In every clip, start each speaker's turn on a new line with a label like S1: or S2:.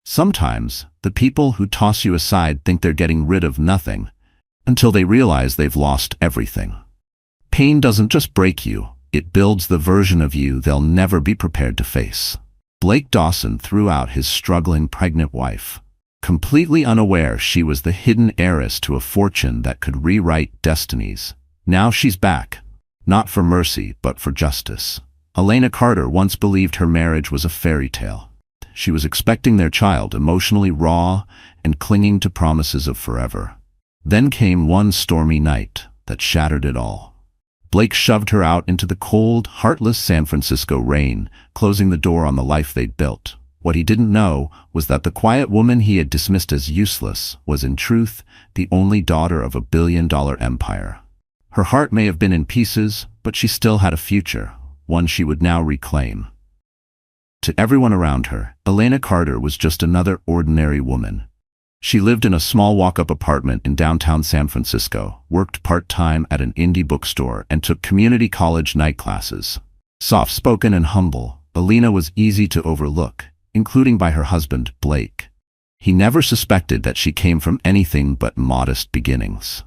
S1: Sometimes, the people who toss you aside think they're getting rid of nothing, until they realize they've lost everything. Pain doesn't just break you, it builds the version of you they'll never be prepared to face. Blake Dawson threw out his struggling pregnant wife, completely unaware she was the hidden heiress to a fortune that could rewrite destinies. Now she's back, not for mercy, but for justice. Elena Carter once believed her marriage was a fairy tale. She was expecting their child, emotionally raw and clinging to promises of forever. Then came one stormy night that shattered it all. Blake shoved her out into the cold, heartless San Francisco rain, closing the door on the life they'd built. What he didn't know was that the quiet woman he had dismissed as useless was in truth the only daughter of a billion-dollar empire. Her heart may have been in pieces, but she still had a future, one she would now reclaim. To everyone around her, Elena Carter was just another ordinary woman. She lived in a small walk-up apartment in downtown San Francisco, worked part-time at an indie bookstore, and took community college night classes. Soft-spoken and humble, Elena was easy to overlook, including by her husband, Blake. He never suspected that she came from anything but modest beginnings.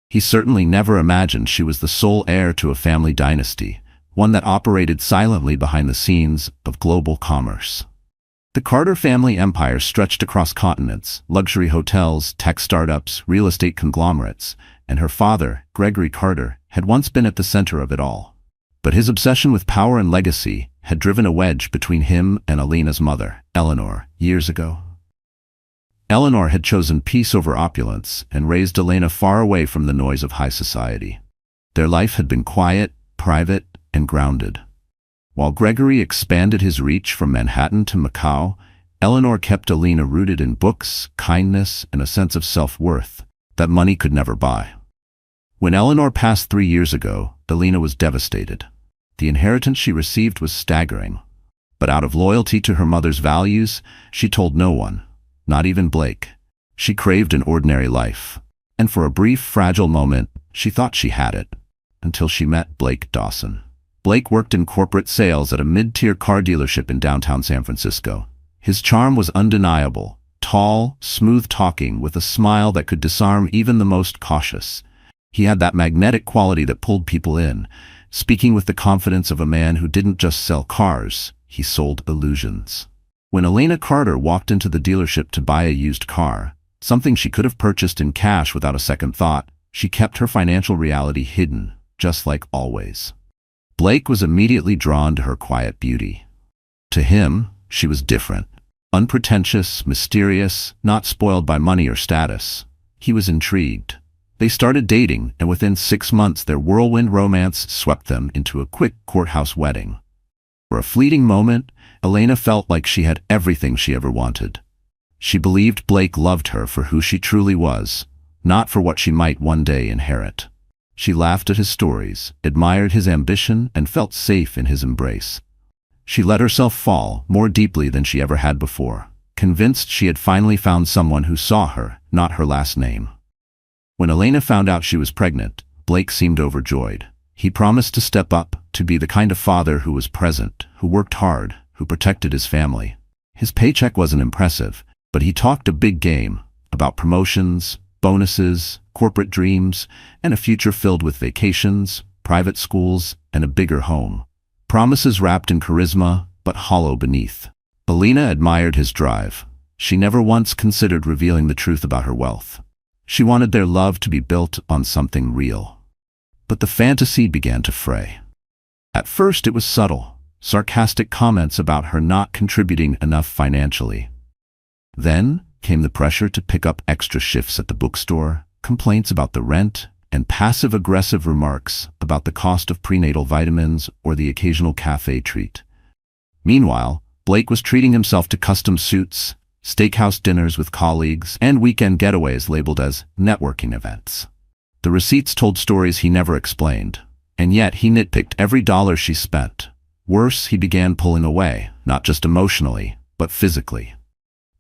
S1: He certainly never imagined she was the sole heir to a family dynasty, one that operated silently behind the scenes of global commerce. The Carter family empire stretched across continents, luxury hotels, tech startups, real estate conglomerates, and her father, Gregory Carter, had once been at the center of it all. But his obsession with power and legacy had driven a wedge between him and Elena's mother, Eleanor, years ago. Eleanor had chosen peace over opulence and raised Elena far away from the noise of high society. Their life had been quiet, private, and grounded. While Gregory expanded his reach from Manhattan to Macau, Eleanor kept Elena rooted in books, kindness, and a sense of self-worth that money could never buy. When Eleanor passed 3 years ago, Elena was devastated. The inheritance she received was staggering. But out of loyalty to her mother's values, she told no one, not even Blake. She craved an ordinary life. And for a brief, fragile moment, she thought she had it. Until she met Blake Dawson. Blake worked in corporate sales at a mid-tier car dealership in downtown San Francisco. His charm was undeniable, tall, smooth-talking, with a smile that could disarm even the most cautious. He had that magnetic quality that pulled people in, speaking with the confidence of a man who didn't just sell cars, he sold illusions. When Elena Carter walked into the dealership to buy a used car, something she could have purchased in cash without a second thought, she kept her financial reality hidden, just like always. Blake was immediately drawn to her quiet beauty. To him, she was different. Unpretentious, mysterious, not spoiled by money or status. He was intrigued. They started dating, and within 6 months their whirlwind romance swept them into a quick courthouse wedding. For a fleeting moment, Elena felt like she had everything she ever wanted. She believed Blake loved her for who she truly was, not for what she might one day inherit. She laughed at his stories, admired his ambition, and felt safe in his embrace. She let herself fall more deeply than she ever had before, convinced she had finally found someone who saw her, not her last name. When Elena found out she was pregnant, Blake seemed overjoyed. He promised to step up, to be the kind of father who was present, who worked hard, who protected his family. His paycheck wasn't impressive, but he talked a big game about promotions, bonuses, corporate dreams, and a future filled with vacations, private schools, and a bigger home. Promises wrapped in charisma, but hollow beneath. Elena admired his drive. She never once considered revealing the truth about her wealth. She wanted their love to be built on something real. But the fantasy began to fray. At first it was subtle, sarcastic comments about her not contributing enough financially. Then came the pressure to pick up extra shifts at the bookstore, complaints about the rent, and passive-aggressive remarks about the cost of prenatal vitamins or the occasional cafe treat. Meanwhile, Blake was treating himself to custom suits, steakhouse dinners with colleagues, and weekend getaways labeled as networking events. The receipts told stories he never explained, and yet he nitpicked every dollar she spent. Worse, he began pulling away, not just emotionally, but physically.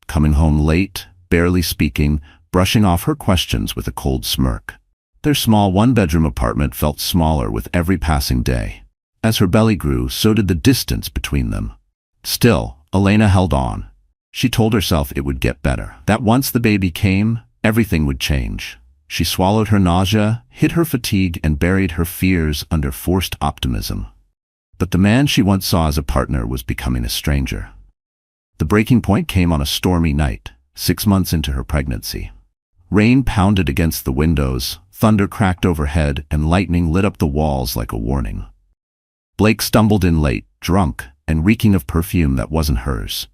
S1: Coming home late, barely speaking, brushing off her questions with a cold smirk. Their small one-bedroom apartment felt smaller with every passing day. As her belly grew, so did the distance between them. Still, Elena held on. She told herself it would get better, that once the baby came, everything would change. She swallowed her nausea, hid her fatigue, and buried her fears under forced optimism. But the man she once saw as a partner was becoming a stranger. The breaking point came on a stormy night, 6 months into her pregnancy. Rain pounded against the windows, thunder cracked overhead, and lightning lit up the walls like a warning. Blake stumbled in late, drunk, and reeking of perfume that wasn't hers.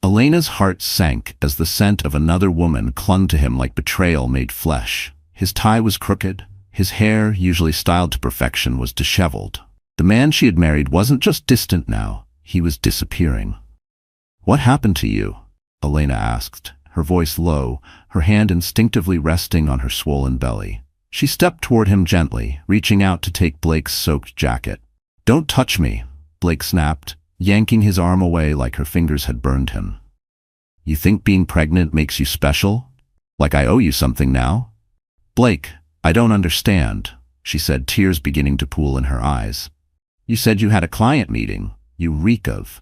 S1: Elena's heart sank as the scent of another woman clung to him like betrayal made flesh. His tie was crooked, his hair, usually styled to perfection, was disheveled. The man she had married wasn't just distant now, he was disappearing. "What happened to you?" Elena asked, her voice low, her hand instinctively resting on her swollen belly. She stepped toward him gently, reaching out to take Blake's soaked jacket. "Don't touch me," Blake snapped, yanking his arm away like her fingers had burned him. "You think being pregnant makes you special? Like I owe you something now?" "Blake, I don't understand," she said, tears beginning to pool in her eyes. "You said you had a client meeting. You reek of—"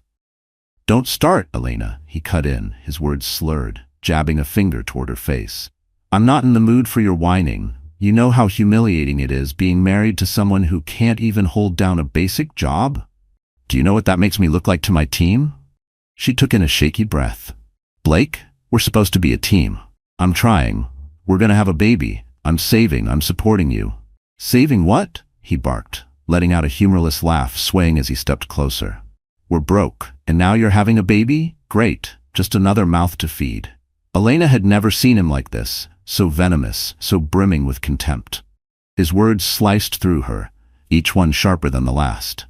S1: "Don't start, Elena," he cut in, his words slurred, jabbing a finger toward her face. "I'm not in the mood for your whining. You know how humiliating it is being married to someone who can't even hold down a basic job? Do you know what that makes me look like to my team?" She took in a shaky breath. "Blake, we're supposed to be a team. I'm trying. We're gonna have a baby. I'm saving. I'm supporting you." "Saving what?" he barked, letting out a humorless laugh, swaying as he stepped closer. "We're broke, and now you're having a baby? Great. Just another mouth to feed." Elena had never seen him like this, so venomous, so brimming with contempt. His words sliced through her, each one sharper than the last.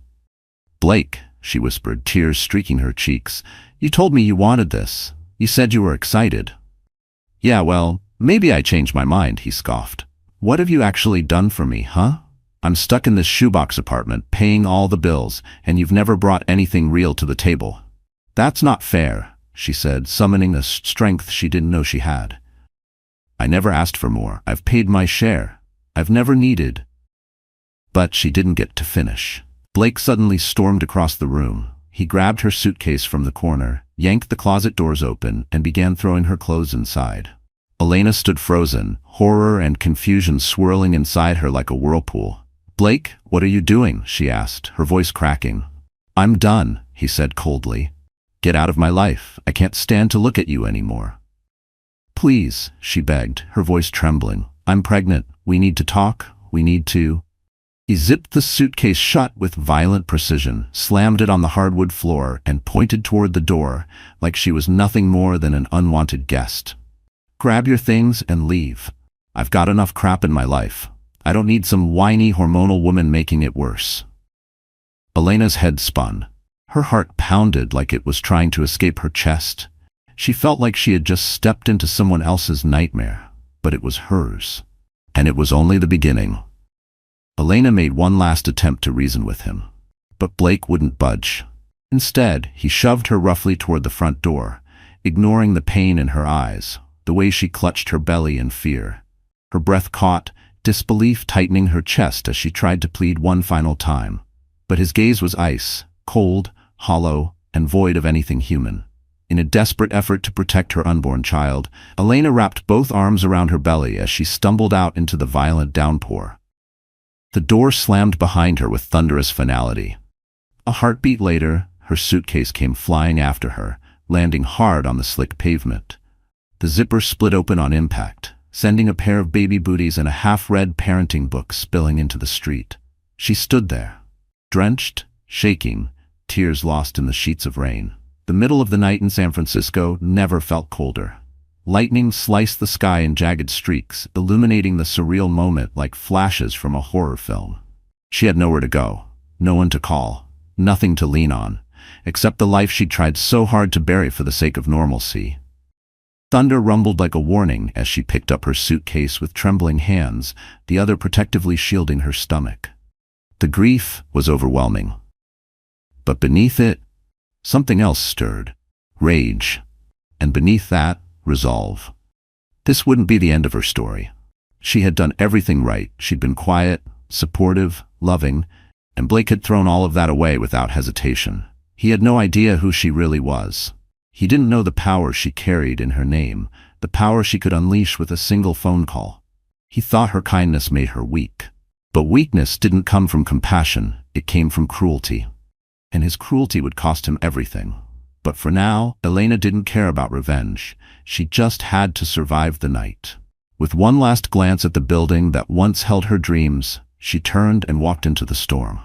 S1: "Blake," she whispered, tears streaking her cheeks, "you told me you wanted this. You said you were excited." "Yeah, well, maybe I changed my mind," he scoffed. "What have you actually done for me, huh? I'm stuck in this shoebox apartment, paying all the bills, and you've never brought anything real to the table." "That's not fair," she said, summoning a strength she didn't know she had. "I never asked for more. I've paid my share. I've never needed—" But she didn't get to finish. Blake suddenly stormed across the room. He grabbed her suitcase from the corner, yanked the closet doors open, and began throwing her clothes inside. Elena stood frozen, horror and confusion swirling inside her like a whirlpool. "Blake, what are you doing?" she asked, her voice cracking. "I'm done," he said coldly. "Get out of my life. I can't stand to look at you anymore." "Please," she begged, her voice trembling. "I'm pregnant. We need to talk. We need to—" He zipped the suitcase shut with violent precision, slammed it on the hardwood floor, and pointed toward the door like she was nothing more than an unwanted guest. "Grab your things and leave. I've got enough crap in my life. I don't need some whiny hormonal woman making it worse." Elena's head spun. Her heart pounded like it was trying to escape her chest. She felt like she had just stepped into someone else's nightmare, but it was hers. And it was only the beginning. Elena made one last attempt to reason with him, but Blake wouldn't budge. Instead, he shoved her roughly toward the front door, ignoring the pain in her eyes, the way she clutched her belly in fear. Her breath caught, disbelief tightening her chest as she tried to plead one final time. But his gaze was ice, cold, hollow, and void of anything human. In a desperate effort to protect her unborn child, Elena wrapped both arms around her belly as she stumbled out into the violent downpour. The door slammed behind her with thunderous finality. A heartbeat later, her suitcase came flying after her, landing hard on the slick pavement. The zipper split open on impact, sending a pair of baby booties and a half-read parenting book spilling into the street. She stood there, drenched, shaking, tears lost in the sheets of rain. The middle of the night in San Francisco never felt colder. Lightning sliced the sky in jagged streaks, illuminating the surreal moment like flashes from a horror film. She had nowhere to go, no one to call, nothing to lean on, except the life she'd tried so hard to bury for the sake of normalcy. Thunder rumbled like a warning as she picked up her suitcase with trembling hands, the other protectively shielding her stomach. The grief was overwhelming. But beneath it, something else stirred. Rage. And beneath that, resolve. This wouldn't be the end of her story. She had done everything right. She'd been quiet, supportive, loving, and Blake had thrown all of that away without hesitation. He had no idea who she really was. He didn't know the power she carried in her name, the power she could unleash with a single phone call. He thought her kindness made her weak. But weakness didn't come from compassion, it came from cruelty. And his cruelty would cost him everything. But for now, Elena didn't care about revenge. She just had to survive the night. With one last glance at the building that once held her dreams, she turned and walked into the storm.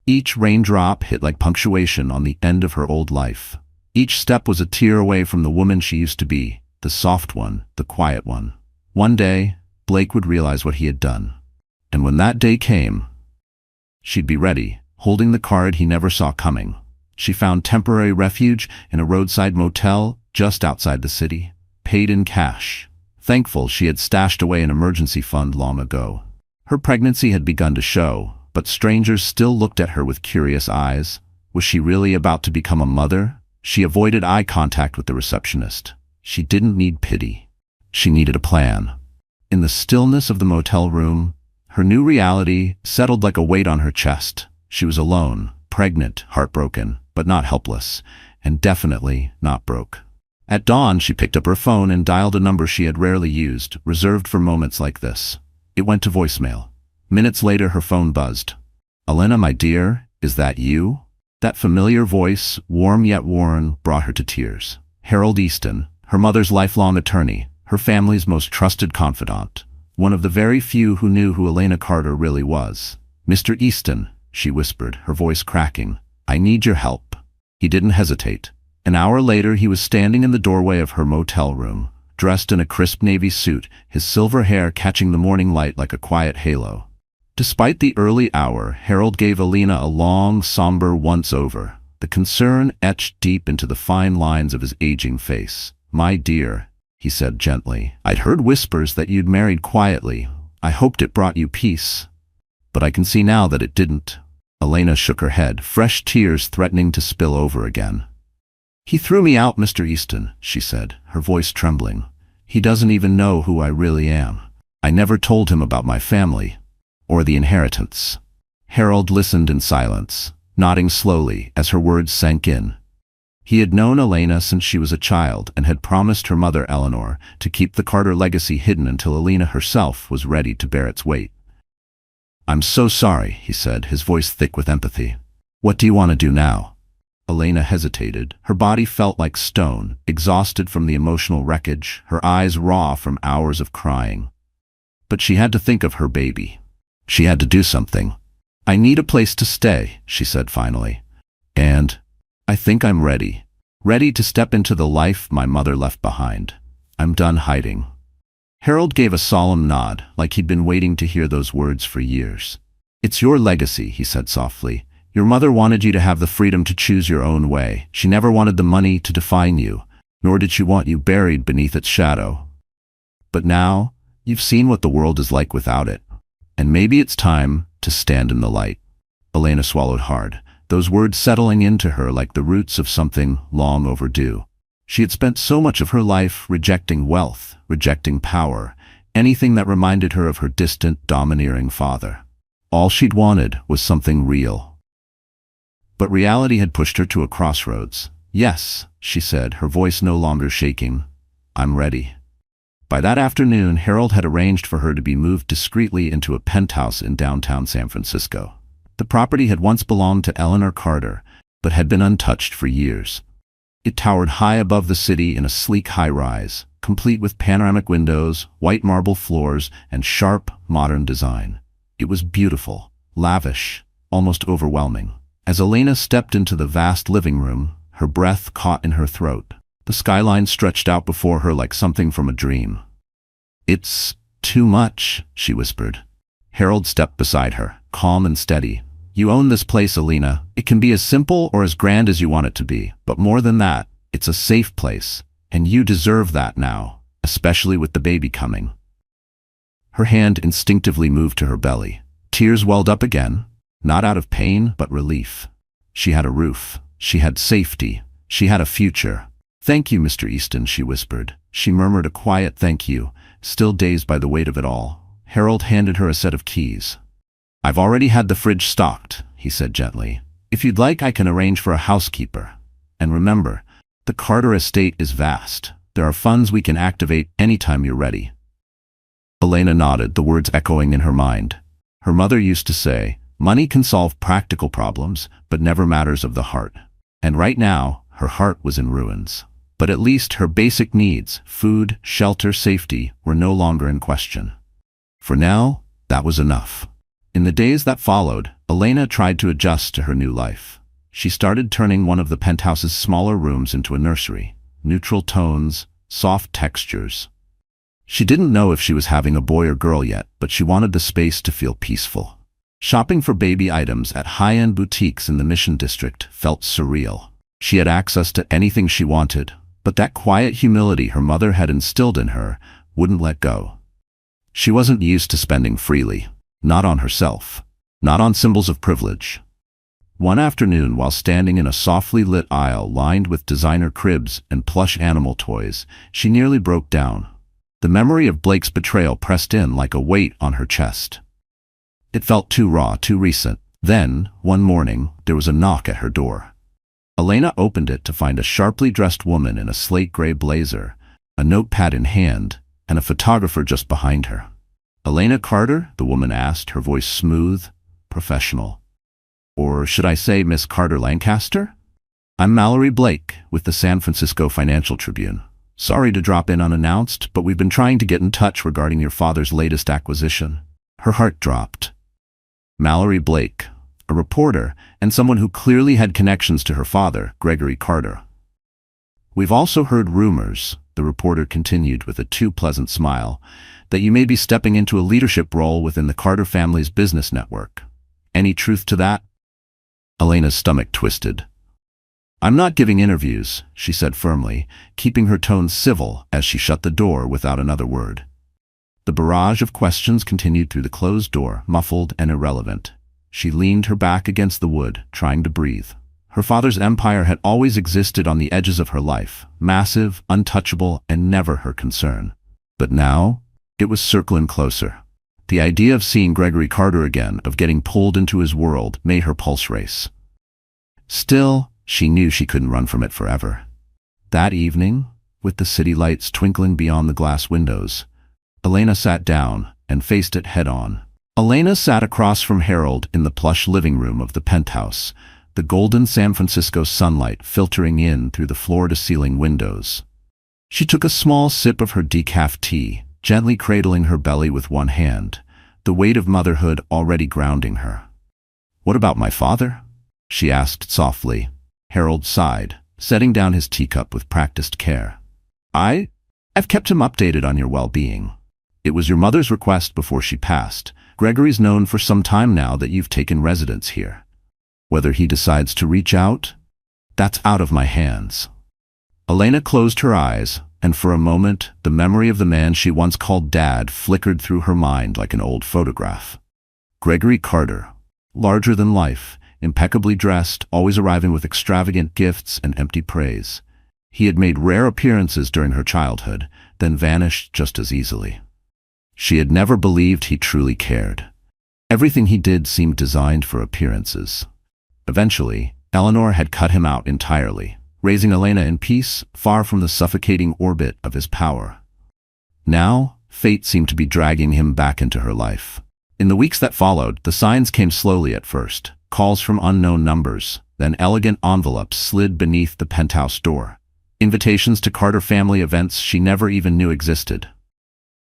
S1: Each raindrop hit like punctuation on the end of her old life. Each step was a tear away from the woman she used to be, the soft one, the quiet one. One day, Blake would realize what he had done. And when that day came, she'd be ready, holding the card he never saw coming. She found temporary refuge in a roadside motel just outside the city, paid in cash, thankful she had stashed away an emergency fund long ago. Her pregnancy had begun to show, but strangers still looked at her with curious eyes. Was she really about to become a mother? She avoided eye contact with the receptionist. She didn't need pity. She needed a plan. In the stillness of the motel room, her new reality settled like a weight on her chest. She was alone, pregnant, heartbroken, but not helpless, and definitely not broke. At dawn, she picked up her phone and dialed a number she had rarely used, reserved for moments like this. It went to voicemail. Minutes later, her phone buzzed. "Elena, my dear, is that you?" That familiar voice, warm yet worn, brought her to tears. Harold Easton, her mother's lifelong attorney, her family's most trusted confidant, one of the very few who knew who Elena Carter really was. "Mr. Easton," she whispered, her voice cracking, "I need your help." He didn't hesitate. An hour later, he was standing in the doorway of her motel room, dressed in a crisp navy suit, his silver hair catching the morning light like a quiet halo. Despite the early hour, Harold gave Elena a long, somber once-over, the concern etched deep into the fine lines of his aging face. "My dear," he said gently, "I'd heard whispers that you'd married quietly. I hoped it brought you peace. But I can see now that it didn't." Elena shook her head, fresh tears threatening to spill over again. "He threw me out, Mr. Easton," she said, her voice trembling. "He doesn't even know who I really am. I never told him about my family, or the inheritance." Harold listened in silence, nodding slowly as her words sank in. He had known Elena since she was a child and had promised her mother, Eleanor, to keep the Carter legacy hidden until Elena herself was ready to bear its weight. "I'm so sorry," he said, his voice thick with empathy. "What do you want to do now?" Elena hesitated. Her body felt like stone, exhausted from the emotional wreckage, her eyes raw from hours of crying. But she had to think of her baby. She had to do something. "I need a place to stay," she said finally. "And I think I'm ready. Ready to step into the life my mother left behind. I'm done hiding." Harold gave a solemn nod, like he'd been waiting to hear those words for years. "It's your legacy," he said softly. "Your mother wanted you to have the freedom to choose your own way. She never wanted the money to define you, nor did she want you buried beneath its shadow. But now, you've seen what the world is like without it. And maybe it's time to stand in the light." Elena swallowed hard, those words settling into her like the roots of something long overdue. She had spent so much of her life rejecting wealth, rejecting power, anything that reminded her of her distant, domineering father. All she'd wanted was something real. But reality had pushed her to a crossroads. "Yes," she said, her voice no longer shaking. "I'm ready." By that afternoon, Harold had arranged for her to be moved discreetly into a penthouse in downtown San Francisco. The property had once belonged to Eleanor Carter, but had been untouched for years. It towered high above the city in a sleek high-rise, complete with panoramic windows, white marble floors, and sharp, modern design. It was beautiful, lavish, almost overwhelming. As Elena stepped into the vast living room, her breath caught in her throat. The skyline stretched out before her like something from a dream. "It's too much," she whispered. Harold stepped beside her, calm and steady. "You own this place, Elena. It can be as simple or as grand as you want it to be. But more than that, it's a safe place. And you deserve that now, especially with the baby coming." Her hand instinctively moved to her belly. Tears welled up again, not out of pain, but relief. She had a roof. She had safety. She had a future. "Thank you, Mr. Easton," she whispered. She murmured a quiet thank you, still dazed by the weight of it all. Harold handed her a set of keys. "I've already had the fridge stocked," he said gently. "If you'd like, I can arrange for a housekeeper. And remember, The Carter estate is vast. There are funds we can activate anytime you're ready. Elena nodded, the words echoing in her mind. Her mother used to say, money can solve practical problems, but never matters of the heart. And right now, her heart was in ruins. But at least her basic needs, food, shelter, safety, were no longer in question. For now, that was enough. In the days that followed, Elena tried to adjust to her new life. She started turning one of the penthouse's smaller rooms into a nursery. Neutral tones, soft textures. She didn't know if she was having a boy or girl yet, but she wanted the space to feel peaceful. Shopping for baby items at high-end boutiques in the Mission District felt surreal. She had access to anything she wanted, but that quiet humility her mother had instilled in her wouldn't let go. She wasn't used to spending freely, not on herself, not on symbols of privilege. One afternoon, while standing in a softly lit aisle lined with designer cribs and plush animal toys, she nearly broke down. The memory of Blake's betrayal pressed in like a weight on her chest. It felt too raw, too recent. Then, one morning, there was a knock at her door. Elena opened it to find a sharply dressed woman in a slate-gray blazer, a notepad in hand, and a photographer just behind her. "Elena Carter?" the woman asked, her voice smooth, professional. "Or should I say Miss Carter Lancaster? I'm Mallory Blake with the San Francisco Financial Tribune. Sorry to drop in unannounced, but we've been trying to get in touch regarding your father's latest acquisition." Her heart dropped. Mallory Blake, a reporter, and someone who clearly had connections to her father, Gregory Carter. "We've also heard rumors," the reporter continued with a too-pleasant smile, "that you may be stepping into a leadership role within the Carter family's business network. Any truth to that?" Elena's stomach twisted. "I'm not giving interviews," she said firmly, keeping her tone civil as she shut the door without another word. The barrage of questions continued through the closed door, muffled and irrelevant. She leaned her back against the wood, trying to breathe. Her father's empire had always existed on the edges of her life, massive, untouchable, and never her concern. But now, it was circling closer. The idea of seeing Gregory Carter again, of getting pulled into his world, made her pulse race. Still, she knew she couldn't run from it forever. That evening, with the city lights twinkling beyond the glass windows, Elena sat down and faced it head-on. Elena sat across from Harold in the plush living room of the penthouse, the golden San Francisco sunlight filtering in through the floor-to-ceiling windows. She took a small sip of her decaf tea, gently cradling her belly with one hand, the weight of motherhood already grounding her. "What about my father?" she asked softly. Harold sighed, setting down his teacup with practiced care. I've kept him updated on your well-being. It was your mother's request before she passed. Gregory's known for some time now that you've taken residence here. Whether he decides to reach out, that's out of my hands." Elena closed her eyes, and for a moment, the memory of the man she once called Dad flickered through her mind like an old photograph. Gregory Carter, larger than life, impeccably dressed, always arriving with extravagant gifts and empty praise. He had made rare appearances during her childhood, then vanished just as easily. She had never believed he truly cared. Everything he did seemed designed for appearances. Eventually, Eleanor had cut him out entirely, raising Elena in peace, far from the suffocating orbit of his power. Now, fate seemed to be dragging him back into her life. In the weeks that followed, the signs came slowly at first, calls from unknown numbers, then elegant envelopes slid beneath the penthouse door. Invitations to Carter family events she never even knew existed.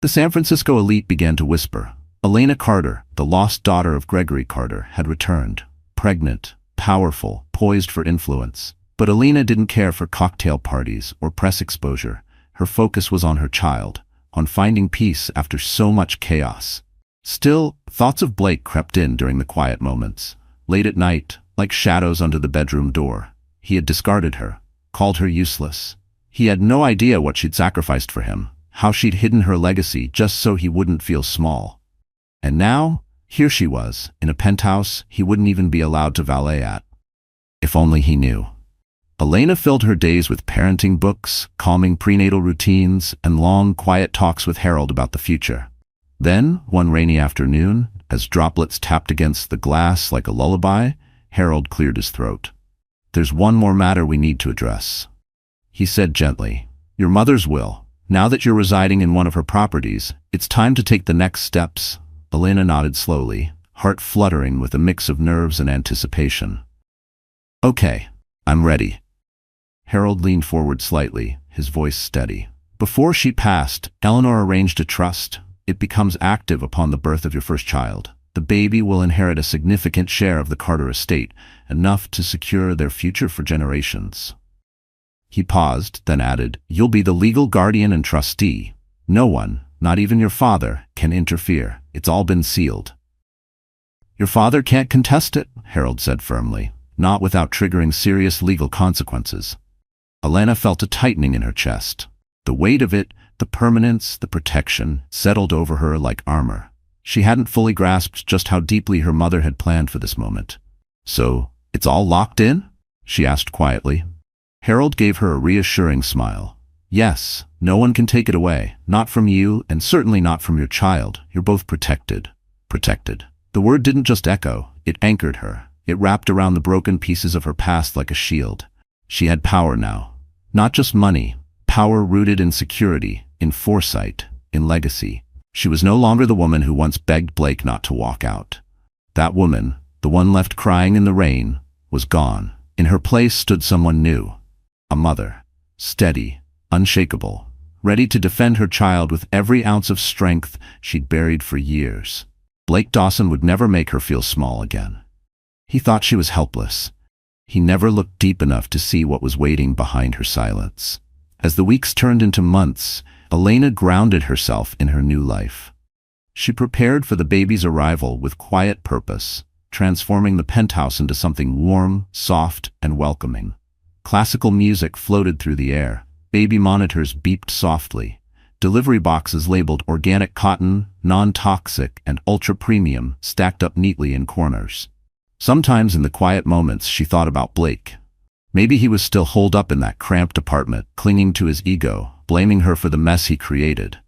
S1: The San Francisco elite began to whisper. Elena Carter, the lost daughter of Gregory Carter, had returned, pregnant, powerful, poised for influence. But Elena didn't care for cocktail parties or press exposure. Her focus was on her child, on finding peace after so much chaos. Still, thoughts of Blake crept in during the quiet moments. Late at night, like shadows under the bedroom door, he had discarded her, called her useless. He had no idea what she'd sacrificed for him, how she'd hidden her legacy just so he wouldn't feel small. And now, here she was, in a penthouse he wouldn't even be allowed to valet at. If only he knew. Elena filled her days with parenting books, calming prenatal routines, and long, quiet talks with Harold about the future. Then, one rainy afternoon, as droplets tapped against the glass like a lullaby, Harold cleared his throat. "There's one more matter we need to address." he said gently. Your mother's will. Now that you're residing in one of her properties, it's time to take the next steps. Elena nodded slowly, heart fluttering with a mix of nerves and anticipation. Okay, I'm ready. Harold leaned forward slightly, his voice steady. Before she passed, Eleanor arranged a trust. It becomes active upon the birth of your first child. The baby will inherit a significant share of the Carter estate, enough to secure their future for generations. He paused, then added, You'll be the legal guardian and trustee. No one, not even your father, can interfere. It's all been sealed. Your father can't contest it, Harold said firmly, not without triggering serious legal consequences. Elena felt a tightening in her chest. The weight of it, the permanence, the protection, settled over her like armor. She hadn't fully grasped just how deeply her mother had planned for this moment. So, it's all locked in? She asked quietly. Harold gave her a reassuring smile. Yes, no one can take it away. Not from you, and certainly not from your child. You're both protected. Protected. The word didn't just echo, it anchored her. It wrapped around the broken pieces of her past like a shield. She had power now. Not just money. Power rooted in security, in foresight, in legacy. She was no longer the woman who once begged Blake not to walk out. That woman, the one left crying in the rain, was gone. In her place stood someone new. A mother. Steady, unshakable, ready to defend her child with every ounce of strength she'd buried for years. Blake Dawson would never make her feel small again. He thought she was helpless. He never looked deep enough to see what was waiting behind her silence. As the weeks turned into months, Elena grounded herself in her new life. She prepared for the baby's arrival with quiet purpose, transforming the penthouse into something warm, soft, and welcoming. Classical music floated through the air. Baby monitors beeped softly. Delivery boxes labeled organic cotton, non-toxic, and ultra-premium stacked up neatly in corners. Sometimes in the quiet moments she thought about Blake. Maybe he was still holed up in that cramped apartment, clinging to his ego, blaming her for the mess he created.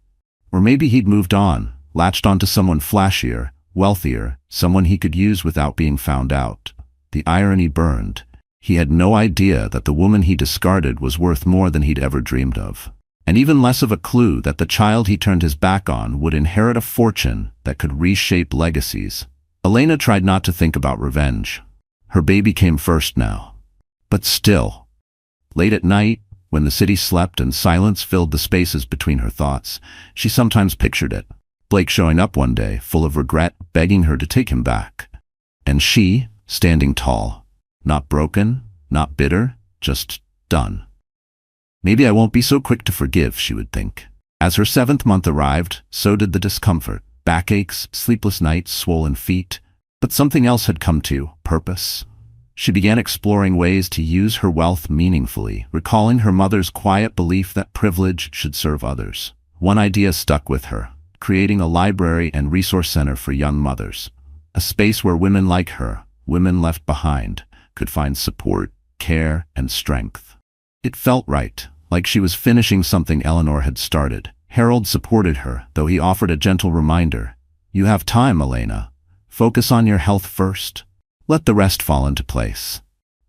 S1: Or maybe he'd moved on, latched onto someone flashier, wealthier, someone he could use without being found out. The irony burned. He had no idea that the woman he discarded was worth more than he'd ever dreamed of. And even less of a clue that the child he turned his back on would inherit a fortune that could reshape legacies. Elena tried not to think about revenge. Her baby came first now. But still, late at night, when the city slept and silence filled the spaces between her thoughts, she sometimes pictured it. Blake showing up one day, full of regret, begging her to take him back. And she, standing tall. Not broken, not bitter, just done. Maybe I won't be so quick to forgive, she would think. As her 7th month arrived, so did the discomfort. Backaches, sleepless nights, swollen feet. But something else had come to, purpose. She began exploring ways to use her wealth meaningfully, recalling her mother's quiet belief that privilege should serve others. One idea stuck with her, creating a library and resource center for young mothers. A space where women like her, women left behind, could find support, care, and strength. It felt right, like she was finishing something Eleanor had started. Harold supported her, though he offered a gentle reminder. You have time, Elena. Focus on your health first. Let the rest fall into place.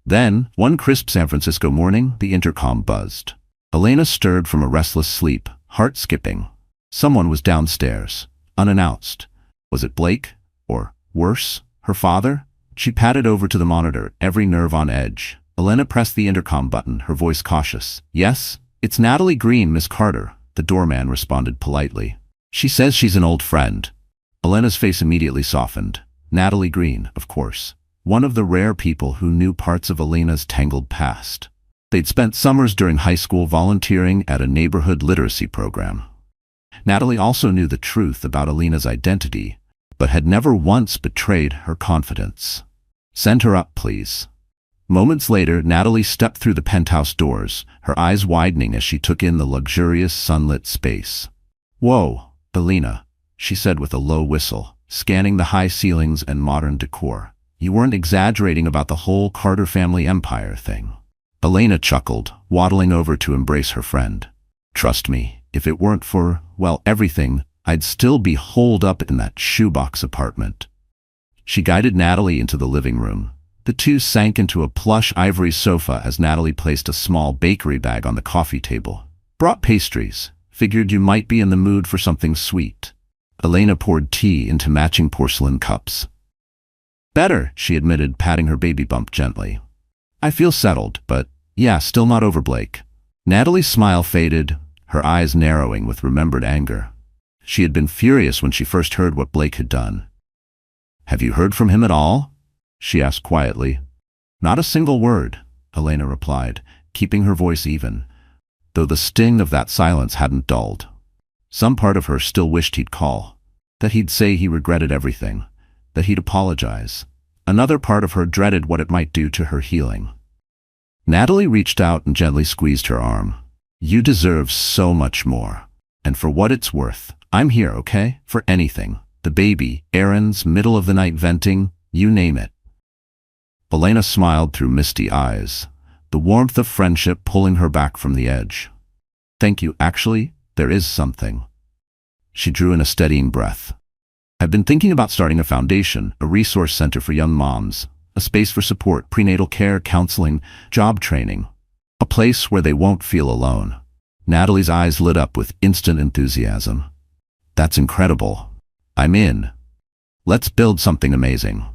S1: Then, one crisp San Francisco morning, the intercom buzzed. Elena stirred from a restless sleep, heart skipping. Someone was downstairs, unannounced. Was it Blake? Or, worse, her father? She padded over to the monitor, every nerve on edge. Elena pressed the intercom button, her voice cautious. Yes, it's Natalie Green, Miss Carter, the doorman responded politely. She says she's an old friend. Elena's face immediately softened. Natalie Green, of course. One of the rare people who knew parts of Elena's tangled past. They'd spent summers during high school volunteering at a neighborhood literacy program. Natalie also knew the truth about Elena's identity, but had never once betrayed her confidence. Send her up, please. Moments later, Natalie stepped through the penthouse doors, her eyes widening as she took in the luxurious sunlit space. Whoa, Elena, she said with a low whistle, scanning the high ceilings and modern decor. You weren't exaggerating about the whole Carter family empire thing. Elena chuckled, waddling over to embrace her friend. Trust me, if it weren't for, well, everything, I'd still be holed up in that shoebox apartment. She guided Natalie into the living room. The two sank into a plush ivory sofa as Natalie placed a small bakery bag on the coffee table. Brought pastries. Figured you might be in the mood for something sweet. Elena poured tea into matching porcelain cups. Better, she admitted, patting her baby bump gently. I feel settled, but yeah, still not over Blake. Natalie's smile faded, her eyes narrowing with remembered anger. She had been furious when she first heard what Blake had done. Have you heard from him at all? She asked quietly. Not a single word, Elena replied, keeping her voice even, though the sting of that silence hadn't dulled. Some part of her still wished he'd call, that he'd say he regretted everything, that he'd apologize. Another part of her dreaded what it might do to her healing. Natalie reached out and gently squeezed her arm. You deserve so much more. And for what it's worth, I'm here, okay? For anything. The baby, errands, middle of the night venting, you name it. Elena smiled through misty eyes, the warmth of friendship pulling her back from the edge. Thank you, actually, there is something. She drew in a steadying breath. I've been thinking about starting a foundation, a resource center for young moms, a space for support, prenatal care, counseling, job training, a place where they won't feel alone. Natalie's eyes lit up with instant enthusiasm. That's incredible. I'm in. Let's build something amazing.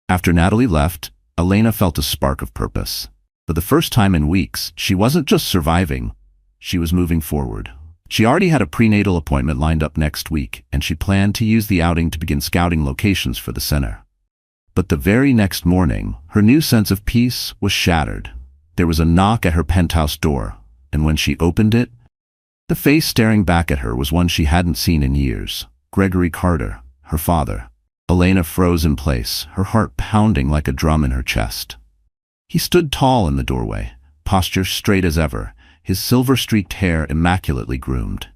S1: After Natalie left, Elena felt a spark of purpose. For the first time in weeks, she wasn't just surviving, she was moving forward. She already had a prenatal appointment lined up next week, and she planned to use the outing to begin scouting locations for the center. But the very next morning, her new sense of peace was shattered. There was a knock at her penthouse door, and when she opened it, the face staring back at her was one she hadn't seen in years. Gregory Carter, her father. Elena froze in place, her heart pounding like a drum in her chest. He stood tall in the doorway, posture straight as ever, his silver-streaked hair immaculately groomed.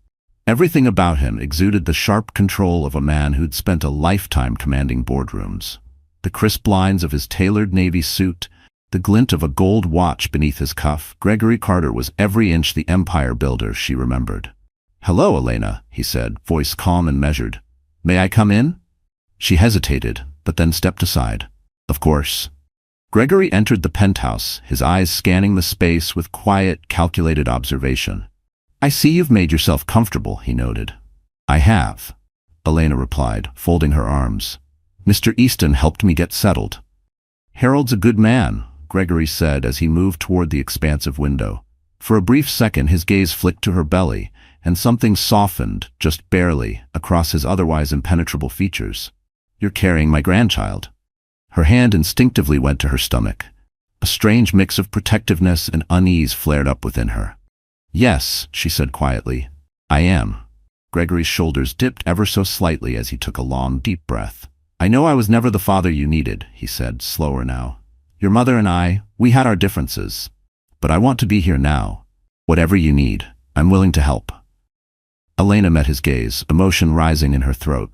S1: Everything about him exuded the sharp control of a man who'd spent a lifetime commanding boardrooms. The crisp lines of his tailored navy suit, the glint of a gold watch beneath his cuff. Gregory Carter was every inch the empire builder she remembered. Hello, Elena, he said, voice calm and measured. May I come in? She hesitated, but then stepped aside. Of course. Gregory entered the penthouse, his eyes scanning the space with quiet, calculated observation. I see you've made yourself comfortable, he noted. I have, Elena replied, folding her arms. Mr. Easton helped me get settled. Harold's a good man, Gregory said as he moved toward the expansive window. For a brief second his gaze flicked to her belly, and something softened, just barely, across his otherwise impenetrable features. You're carrying my grandchild. Her hand instinctively went to her stomach. A strange mix of protectiveness and unease flared up within her. Yes, she said quietly. I am. Gregory's shoulders dipped ever so slightly as he took a long, deep breath. I know I was never the father you needed, he said, slower now. Your mother and I, we had our differences. But I want to be here now. Whatever you need, I'm willing to help. Elena met his gaze, emotion rising in her throat.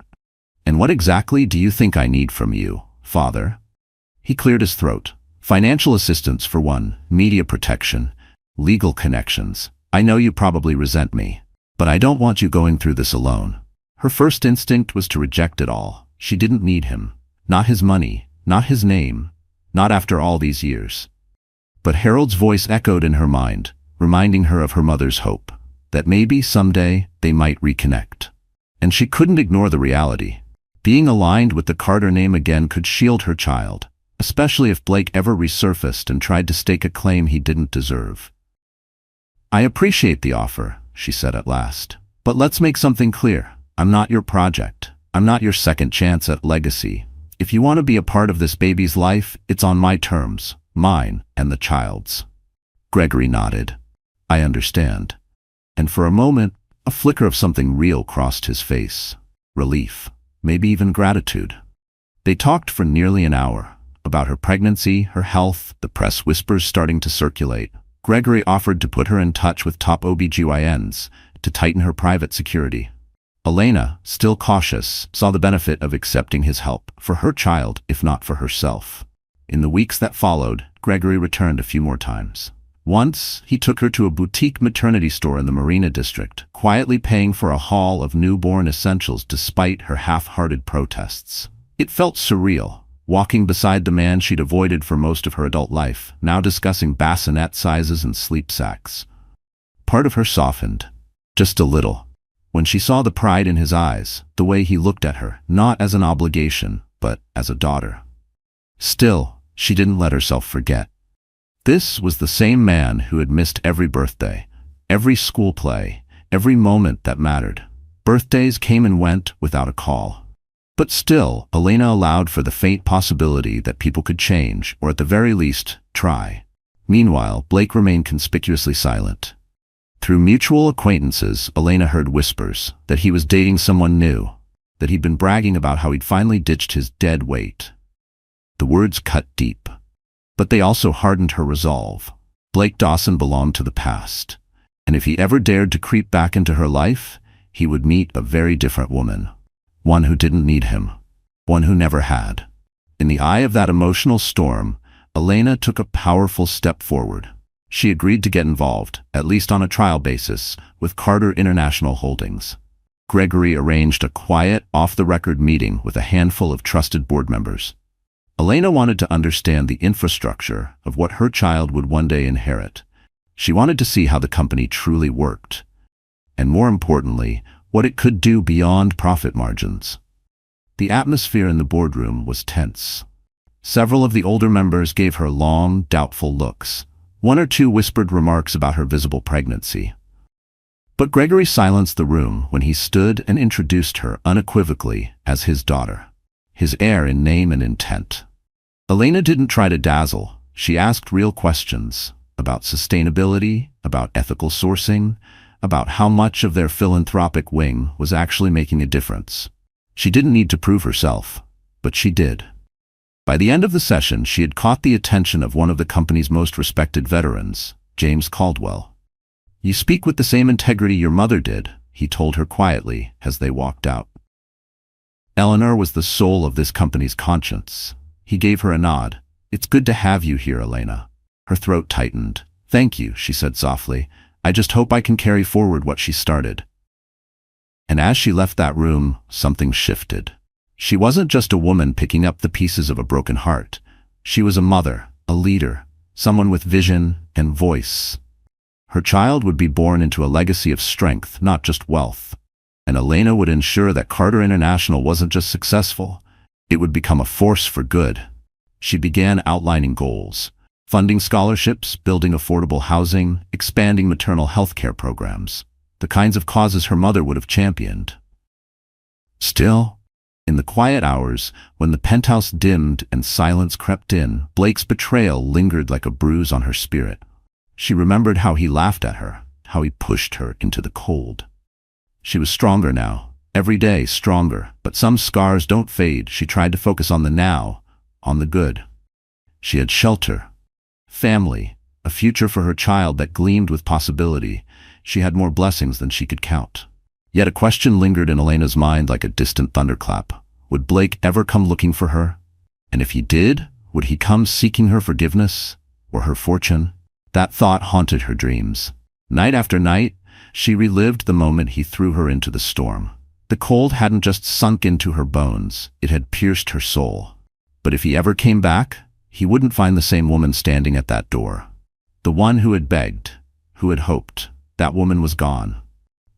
S1: And what exactly do you think I need from you, father? He cleared his throat. Financial assistance for one, media protection, legal connections. I know you probably resent me, but I don't want you going through this alone. Her first instinct was to reject it all. She didn't need him. Not his money, not his name, not after all these years. But Harold's voice echoed in her mind, reminding her of her mother's hope, that maybe someday they might reconnect. And she couldn't ignore the reality. Being aligned with the Carter name again could shield her child, especially if Blake ever resurfaced and tried to stake a claim he didn't deserve. I appreciate the offer, she said at last. But let's make something clear. I'm not your project. I'm not your second chance at legacy. If you want to be a part of this baby's life, it's on my terms, mine and the child's. Gregory nodded. I understand. And for a moment, a flicker of something real crossed his face. Relief. Maybe even gratitude. They talked for nearly an hour, about her pregnancy, her health, the press whispers starting to circulate. Gregory offered to put her in touch with top OBGYNs to tighten her private security. Elena, still cautious, saw the benefit of accepting his help, for her child, if not for herself. In the weeks that followed, Gregory returned a few more times. Once, he took her to a boutique maternity store in the Marina district, quietly paying for a haul of newborn essentials despite her half-hearted protests. It felt surreal, walking beside the man she'd avoided for most of her adult life, now discussing bassinet sizes and sleep sacks. Part of her softened, just a little, when she saw the pride in his eyes, the way he looked at her, not as an obligation, but as a daughter. Still, she didn't let herself forget. This was the same man who had missed every birthday, every school play, every moment that mattered. Birthdays came and went without a call. But still, Elena allowed for the faint possibility that people could change, or at the very least, try. Meanwhile, Blake remained conspicuously silent. Through mutual acquaintances, Elena heard whispers that he was dating someone new, that he'd been bragging about how he'd finally ditched his dead weight. The words cut deep, but they also hardened her resolve. Blake Dawson belonged to the past, and if he ever dared to creep back into her life, he would meet a very different woman. One who didn't need him. One who never had. In the eye of that emotional storm, Elena took a powerful step forward. She agreed to get involved, at least on a trial basis, with Carter International Holdings. Gregory arranged a quiet, off-the-record meeting with a handful of trusted board members. Elena wanted to understand the infrastructure of what her child would one day inherit. She wanted to see how the company truly worked, and more importantly, what it could do beyond profit margins. The atmosphere in the boardroom was tense. Several of the older members gave her long, doubtful looks. One or two whispered remarks about her visible pregnancy. But Gregory silenced the room when he stood and introduced her unequivocally as his daughter, his heir in name and intent. Elena didn't try to dazzle. She asked real questions about sustainability, about ethical sourcing, about how much of their philanthropic wing was actually making a difference. She didn't need to prove herself, but she did. By the end of the session, she had caught the attention of one of the company's most respected veterans, James Caldwell. "You speak with the same integrity your mother did," he told her quietly as they walked out. Eleanor was the soul of this company's conscience. He gave her a nod. "It's good to have you here, Elena." Her throat tightened. "Thank you," she said softly. "I just hope I can carry forward what she started." And as she left that room, something shifted. She wasn't just a woman picking up the pieces of a broken heart. She was a mother, a leader, someone with vision and voice. Her child would be born into a legacy of strength, not just wealth. And Elena would ensure that Carter International wasn't just successful, it would become a force for good. She began outlining goals: funding scholarships, building affordable housing, expanding maternal health care programs, the kinds of causes her mother would have championed. Still, in the quiet hours, when the penthouse dimmed and silence crept in, Blake's betrayal lingered like a bruise on her spirit. She remembered how he laughed at her, how he pushed her into the cold. She was stronger now, every day stronger, but some scars don't fade. She tried to focus on the now, on the good. She had shelter, family, a future for her child that gleamed with possibility. She had more blessings than she could count. Yet a question lingered in Elena's mind like a distant thunderclap. Would Blake ever come looking for her? And if he did, would he come seeking her forgiveness or her fortune? That thought haunted her dreams. Night after night, she relived the moment he threw her into the storm. The cold hadn't just sunk into her bones, it had pierced her soul. But if he ever came back, he wouldn't find the same woman standing at that door. The one who had begged, who had hoped. That woman was gone.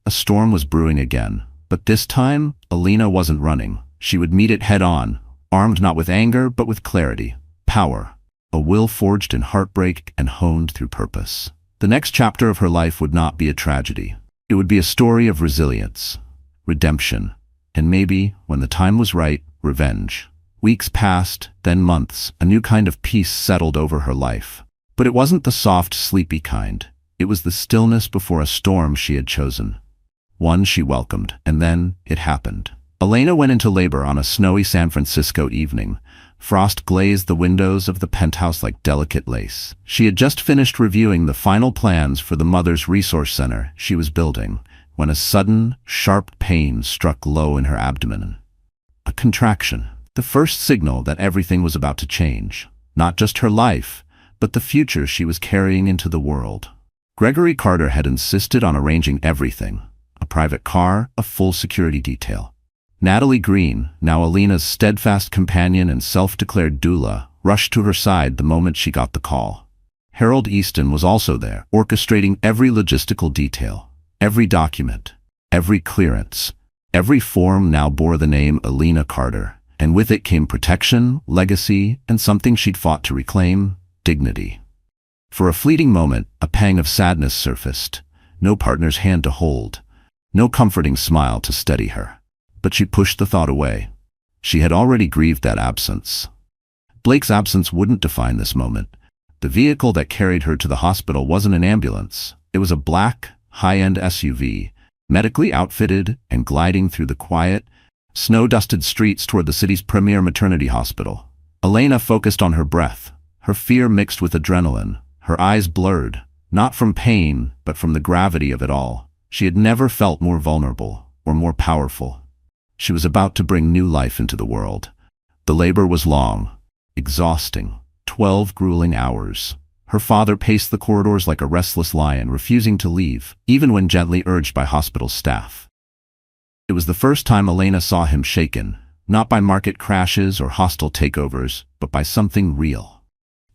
S1: A storm was brewing again, but this time, Elena wasn't running. She would meet it head-on, armed not with anger, but with clarity, power, a will forged in heartbreak and honed through purpose. The next chapter of her life would not be a tragedy. It would be a story of resilience, redemption, and maybe, when the time was right, revenge. Weeks passed, then months. A new kind of peace settled over her life. But it wasn't the soft, sleepy kind. It was the stillness before a storm she had chosen. One she welcomed, and then it happened. Elena went into labor on a snowy San Francisco evening. Frost glazed the windows of the penthouse like delicate lace. She had just finished reviewing the final plans for the Mother's Resource Center she was building, when a sudden, sharp pain struck low in her abdomen. A contraction. The first signal that everything was about to change. Not just her life, but the future she was carrying into the world. Gregory Carter had insisted on arranging everything: a private car, a full security detail. Natalie Green, now Alina's steadfast companion and self-declared doula, rushed to her side the moment she got the call. Harold Easton was also there, orchestrating every logistical detail, every document, every clearance. Every form now bore the name Alina Carter, and with it came protection, legacy, and something she'd fought to reclaim: dignity. For a fleeting moment, a pang of sadness surfaced. No partner's hand to hold, no comforting smile to steady her. But she pushed the thought away. She had already grieved that absence. Blake's absence wouldn't define this moment. The vehicle that carried her to the hospital wasn't an ambulance. It was a black, high-end SUV, medically outfitted and gliding through the quiet, snow-dusted streets toward the city's premier maternity hospital. Alina focused on her breath, her fear mixed with adrenaline, her eyes blurred, not from pain, but from the gravity of it all. She had never felt more vulnerable or more powerful. She was about to bring new life into the world. The labor was long, exhausting, 12 grueling hours. Her father paced the corridors like a restless lion, refusing to leave, even when gently urged by hospital staff. It was the first time Alina saw him shaken, not by market crashes or hostile takeovers, but by something real.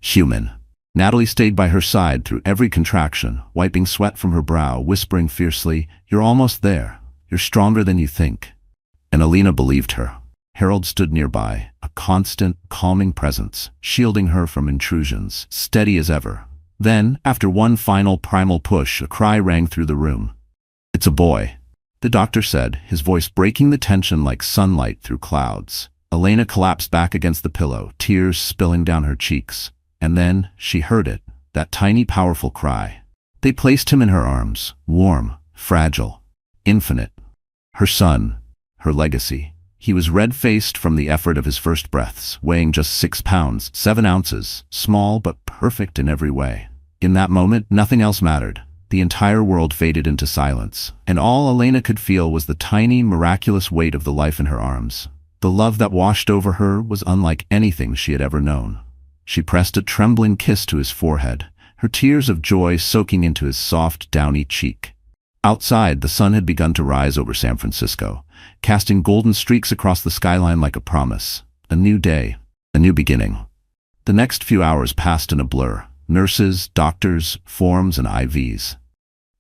S1: Human. Natalie stayed by her side through every contraction, wiping sweat from her brow, whispering fiercely, "You're almost there. You're stronger than you think." And Alina believed her. Harold stood nearby, a constant, calming presence, shielding her from intrusions, steady as ever. Then, after one final primal push, a cry rang through the room. "It's a boy," the doctor said, his voice breaking the tension like sunlight through clouds. Alina collapsed back against the pillow, tears spilling down her cheeks. And then, she heard it, that tiny, powerful cry. They placed him in her arms, warm, fragile, infinite. Her son, her legacy. He was red-faced from the effort of his first breaths, weighing just 6 pounds, 7 ounces, small but perfect in every way. In that moment, nothing else mattered. The entire world faded into silence, and all Alina could feel was the tiny, miraculous weight of the life in her arms. The love that washed over her was unlike anything she had ever known. She pressed a trembling kiss to his forehead, her tears of joy soaking into his soft, downy cheek. Outside, the sun had begun to rise over San Francisco, casting golden streaks across the skyline like a promise. A new day, a new beginning. The next few hours passed in a blur. Nurses, doctors, forms, and IVs.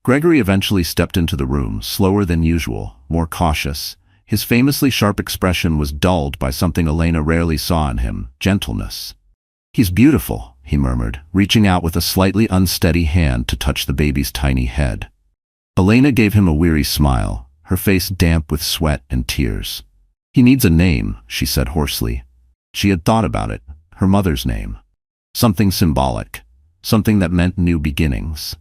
S1: Gregory eventually stepped into the room, slower than usual, more cautious. His famously sharp expression was dulled by something Alina rarely saw in him: gentleness. "He's beautiful," he murmured, reaching out with a slightly unsteady hand to touch the baby's tiny head. Alina gave him a weary smile, her face damp with sweat and tears. "He needs a name," she said hoarsely. She had thought about it, her mother's name. Something symbolic, something that meant new beginnings.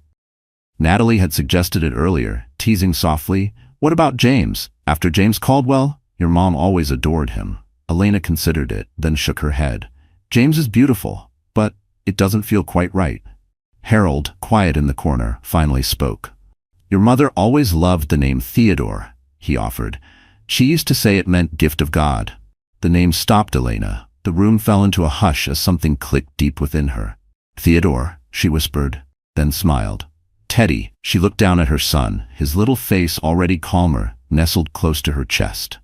S1: Natalie had suggested it earlier, teasing softly, "What about James? After James Caldwell? Your mom always adored him." Alina considered it, then shook her head. "James is beautiful, but it doesn't feel quite right." Harold, quiet in the corner, finally spoke. "Your mother always loved the name Theodore," he offered. "She used to say it meant gift of God." The name stopped Alina. The room fell into a hush as something clicked deep within her. "Theodore," she whispered, then smiled. "Teddy," she looked down at her son, his little face already calmer, nestled close to her chest.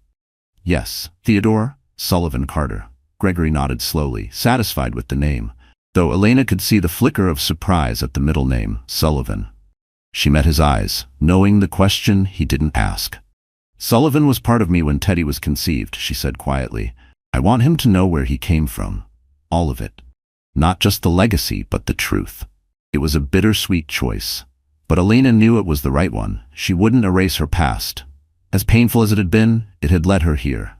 S1: "Yes, Theodore Sullivan Carter." Gregory nodded slowly, satisfied with the name, though Alina could see the flicker of surprise at the middle name, Sullivan. She met his eyes, knowing the question he didn't ask. "Sullivan was part of me when Teddy was conceived," she said quietly. "I want him to know where he came from. All of it. Not just the legacy, but the truth." It was a bittersweet choice. But Alina knew it was the right one. She wouldn't erase her past. As painful as it had been, it had led her here.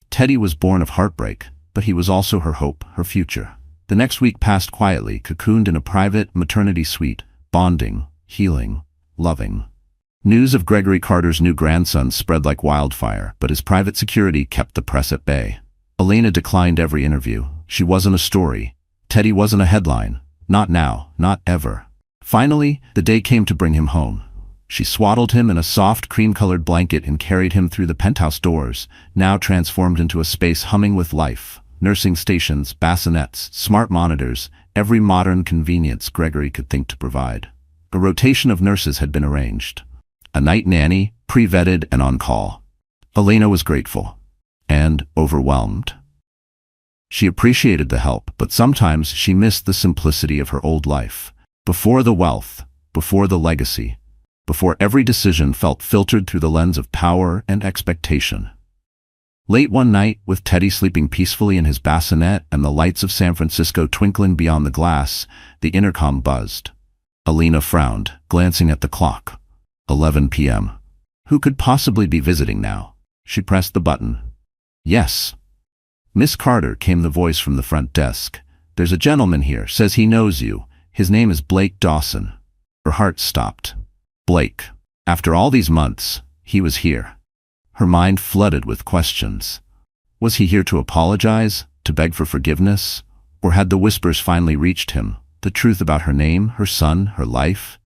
S1: Teddy was born of heartbreak, but he was also her hope, her future. The next week passed quietly, cocooned in a private maternity suite, bonding, healing, loving. News of Gregory Carter's new grandson spread like wildfire, but his private security kept the press at bay. Alina declined every interview. She wasn't a story. Teddy wasn't a headline. Not now, not ever. Finally, the day came to bring him home. She swaddled him in a soft, cream-colored blanket and carried him through the penthouse doors, now transformed into a space humming with life. Nursing stations, bassinets, smart monitors, every modern convenience Gregory could think to provide. A rotation of nurses had been arranged. A night nanny, pre-vetted and on call. Elena was grateful and overwhelmed. She appreciated the help, but sometimes she missed the simplicity of her old life. Before the wealth, before the legacy, before every decision felt filtered through the lens of power and expectation. Late one night, with Teddy sleeping peacefully in his bassinet and the lights of San Francisco twinkling beyond the glass, the intercom buzzed. Elena frowned, glancing at the clock. 11 p.m. Who could possibly be visiting now? She pressed the button. Yes. Miss Carter, came the voice from the front desk. There's a gentleman here, says he knows you. His name is Blake Dawson. Her heart stopped. Blake. After all these months, he was here. Her mind flooded with questions. Was he here to apologize, to beg for forgiveness? Or had the whispers finally reached him, the truth about her name, her son, her life?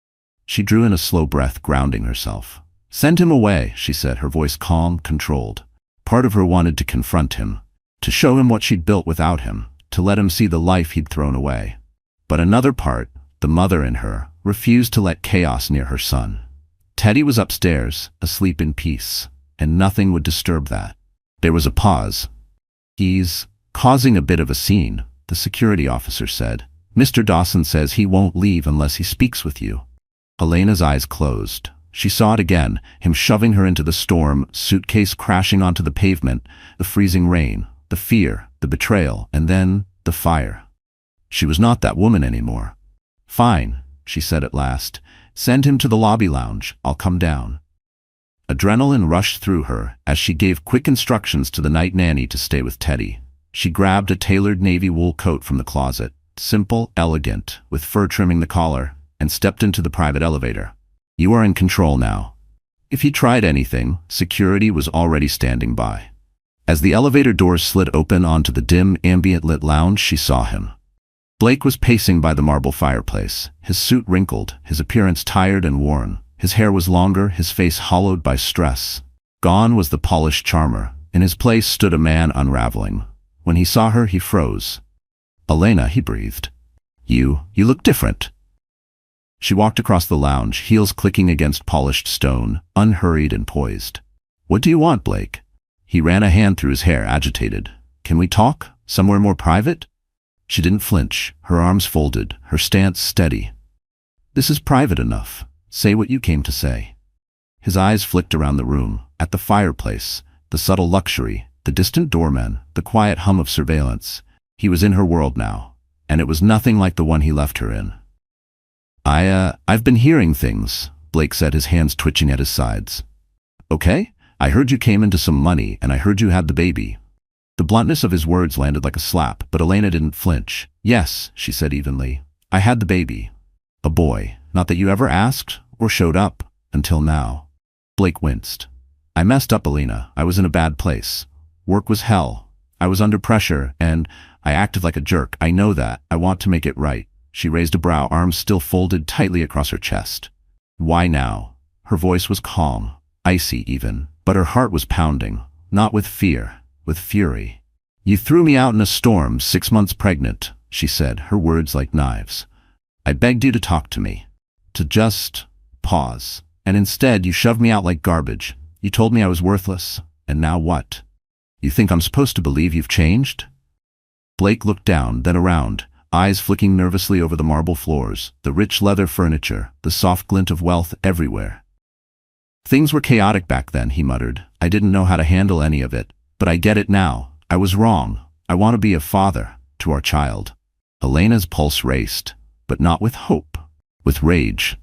S1: She drew in a slow breath, grounding herself. Send him away, she said, her voice calm, controlled. Part of her wanted to confront him, to show him what she'd built without him, to let him see the life he'd thrown away. But another part, the mother in her, refused to let chaos near her son. Teddy was upstairs, asleep in peace, and nothing would disturb that. There was a pause. He's causing a bit of a scene, the security officer said. Mr. Dawson says he won't leave unless he speaks with you. Elena's eyes closed. She saw it again, him shoving her into the storm, suitcase crashing onto the pavement, the freezing rain, the fear, the betrayal, and then the fire. She was not that woman anymore. Fine, she said at last. Send him to the lobby lounge. I'll come down. Adrenaline rushed through her as she gave quick instructions to the night nanny to stay with Teddy. She grabbed a tailored navy wool coat from the closet, simple, elegant, with fur trimming the collar, and stepped into the private elevator. You are in control now. If he tried anything, security was already standing by. As the elevator doors slid open onto the dim, ambient-lit lounge, she saw him. Blake was pacing by the marble fireplace, his suit wrinkled, his appearance tired and worn. His hair was longer, his face hollowed by stress. Gone was the polished charmer. In his place stood a man unraveling. When he saw her, he froze. Elena, he breathed. You look different. She walked across the lounge, heels clicking against polished stone, unhurried and poised. What do you want, Blake? He ran a hand through his hair, agitated. Can we talk? Somewhere more private? She didn't flinch, her arms folded, her stance steady. This is private enough. Say what you came to say. His eyes flicked around the room, at the fireplace, the subtle luxury, the distant doorman, the quiet hum of surveillance. He was in her world now, and it was nothing like the one he left her in. I've been hearing things, Blake said, his hands twitching at his sides. Okay? I heard you came into some money, and I heard you had the baby. The bluntness of his words landed like a slap, but Elena didn't flinch. Yes, she said evenly. I had the baby. A boy. Not that you ever asked or showed up, until now. Blake winced. I messed up, Elena. I was in a bad place. Work was hell. I was under pressure, and I acted like a jerk. I know that. I want to make it right. She raised a brow, arms still folded tightly across her chest. Why now? Her voice was calm, icy even, but her heart was pounding, not with fear, with fury. You threw me out in a storm, 6 months pregnant, she said, her words like knives. I begged you to talk to me. To just pause. And instead, you shoved me out like garbage. You told me I was worthless. And now what? You think I'm supposed to believe you've changed? Blake looked down, then around, eyes flicking nervously over the marble floors, the rich leather furniture, the soft glint of wealth everywhere. Things were chaotic back then, he muttered. I didn't know how to handle any of it. But I get it now. I was wrong. I want to be a father to our child. Elena's pulse raced, but not with hope. With rage.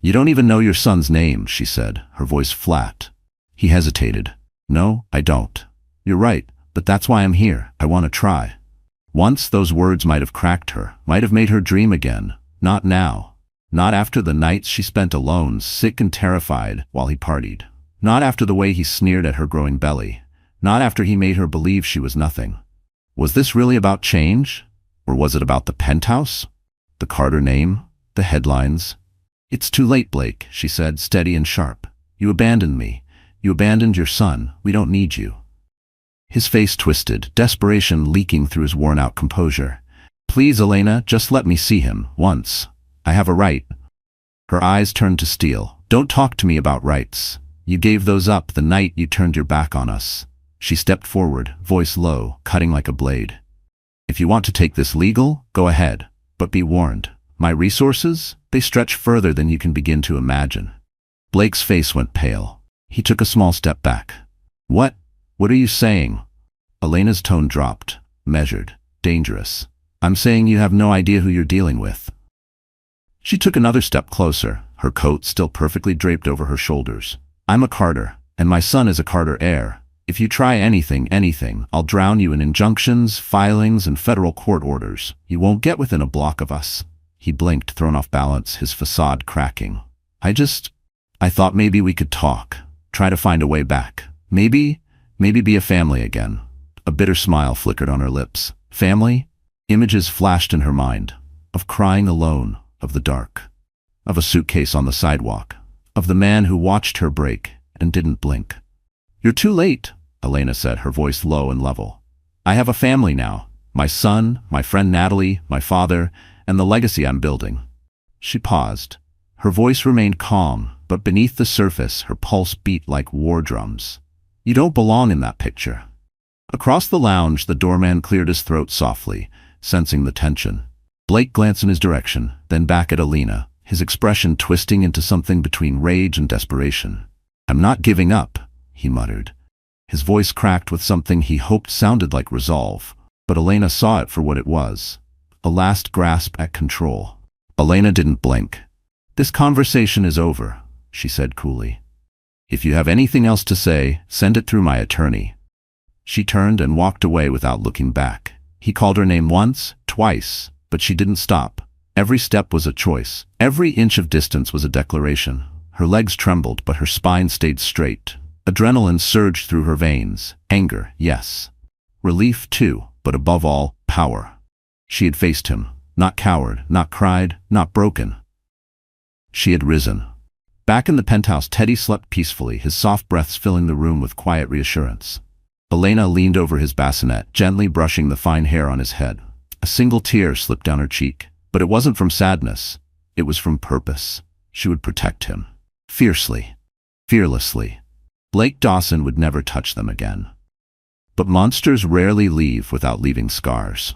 S1: You don't even know your son's name, she said, her voice flat. He hesitated. No, I don't. You're right, but that's why I'm here. I want to try. Once those words might have cracked her, might have made her dream again. Not now. Not after the nights she spent alone, sick and terrified, while he partied. Not after the way he sneered at her growing belly. Not after he made her believe she was nothing. Was this really about change? Or was it about the penthouse? The Carter name? The headlines? It's too late, Blake, she said, steady and sharp. You abandoned me. You abandoned your son. We don't need you. His face twisted, desperation leaking through his worn-out composure. Please, Elena, just let me see him, once. I have a right. Her eyes turned to steel. Don't talk to me about rights. You gave those up the night you turned your back on us. She stepped forward, voice low, cutting like a blade. If you want to take this legal, go ahead, but be warned. My resources, they stretch further than you can begin to imagine. Blake's face went pale. He took a small step back. What are you saying? Elena's tone dropped, measured, dangerous. I'm saying you have no idea who you're dealing with. She took another step closer, her coat still perfectly draped over her shoulders. I'm a Carter, and my son is a Carter heir. If you try anything, I'll drown you in injunctions, filings, and federal court orders. You won't get within a block of us. He blinked, thrown off balance, his facade cracking. I thought maybe we could talk, try to find a way back. Maybe be a family again. A bitter smile flickered on her lips. Family? Images flashed in her mind, of crying alone, of the dark, of a suitcase on the sidewalk, of the man who watched her break and didn't blink. You're too late, Elena said, her voice low and level. I have a family now. My son, my friend Natalie, my father, and the legacy I'm building. She paused. Her voice remained calm, but beneath the surface, her pulse beat like war drums. You don't belong in that picture. Across the lounge, the doorman cleared his throat softly, sensing the tension. Blake glanced in his direction, then back at Elena, his expression twisting into something between rage and desperation. I'm not giving up, he muttered. His voice cracked with something he hoped sounded like resolve, but Elena saw it for what it was. A last grasp at control. Elena didn't blink. This conversation is over, she said coolly. If you have anything else to say, send it through my attorney. She turned and walked away without looking back. He called her name once, twice, but she didn't stop. Every step was a choice. Every inch of distance was a declaration. Her legs trembled, but her spine stayed straight. Adrenaline surged through her veins. Anger, yes. Relief, too, but above all, power. She had faced him, not cowered, not cried, not broken. She had risen. Back in the penthouse, Teddy slept peacefully, his soft breaths filling the room with quiet reassurance. Elena leaned over his bassinet, gently brushing the fine hair on his head. A single tear slipped down her cheek, but it wasn't from sadness. It was from purpose. She would protect him. Fiercely. Fearlessly. Blake Dawson would never touch them again. But monsters rarely leave without leaving scars.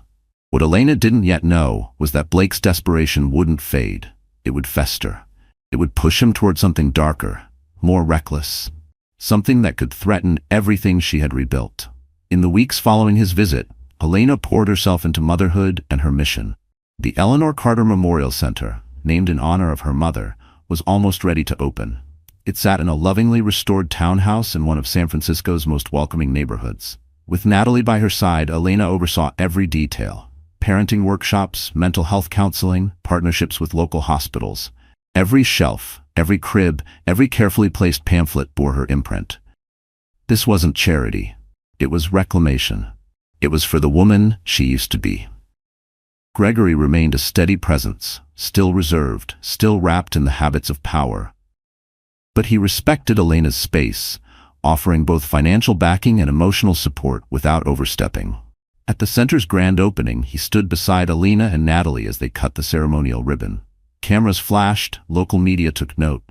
S1: What Elena didn't yet know was that Blake's desperation wouldn't fade. It would fester. It would push him toward something darker, more reckless. Something that could threaten everything she had rebuilt. In the weeks following his visit, Elena poured herself into motherhood and her mission. The Eleanor Carter Memorial Center, named in honor of her mother, was almost ready to open. It sat in a lovingly restored townhouse in one of San Francisco's most welcoming neighborhoods. With Natalie by her side, Elena oversaw every detail. Parenting workshops, mental health counseling, partnerships with local hospitals. Every shelf, every crib, every carefully placed pamphlet bore her imprint. This wasn't charity. It was reclamation. It was for the woman she used to be. Gregory remained a steady presence, still reserved, still wrapped in the habits of power. But he respected Elena's space, offering both financial backing and emotional support without overstepping. At the center's grand opening, he stood beside Elena and Natalie as they cut the ceremonial ribbon. Cameras flashed, local media took note.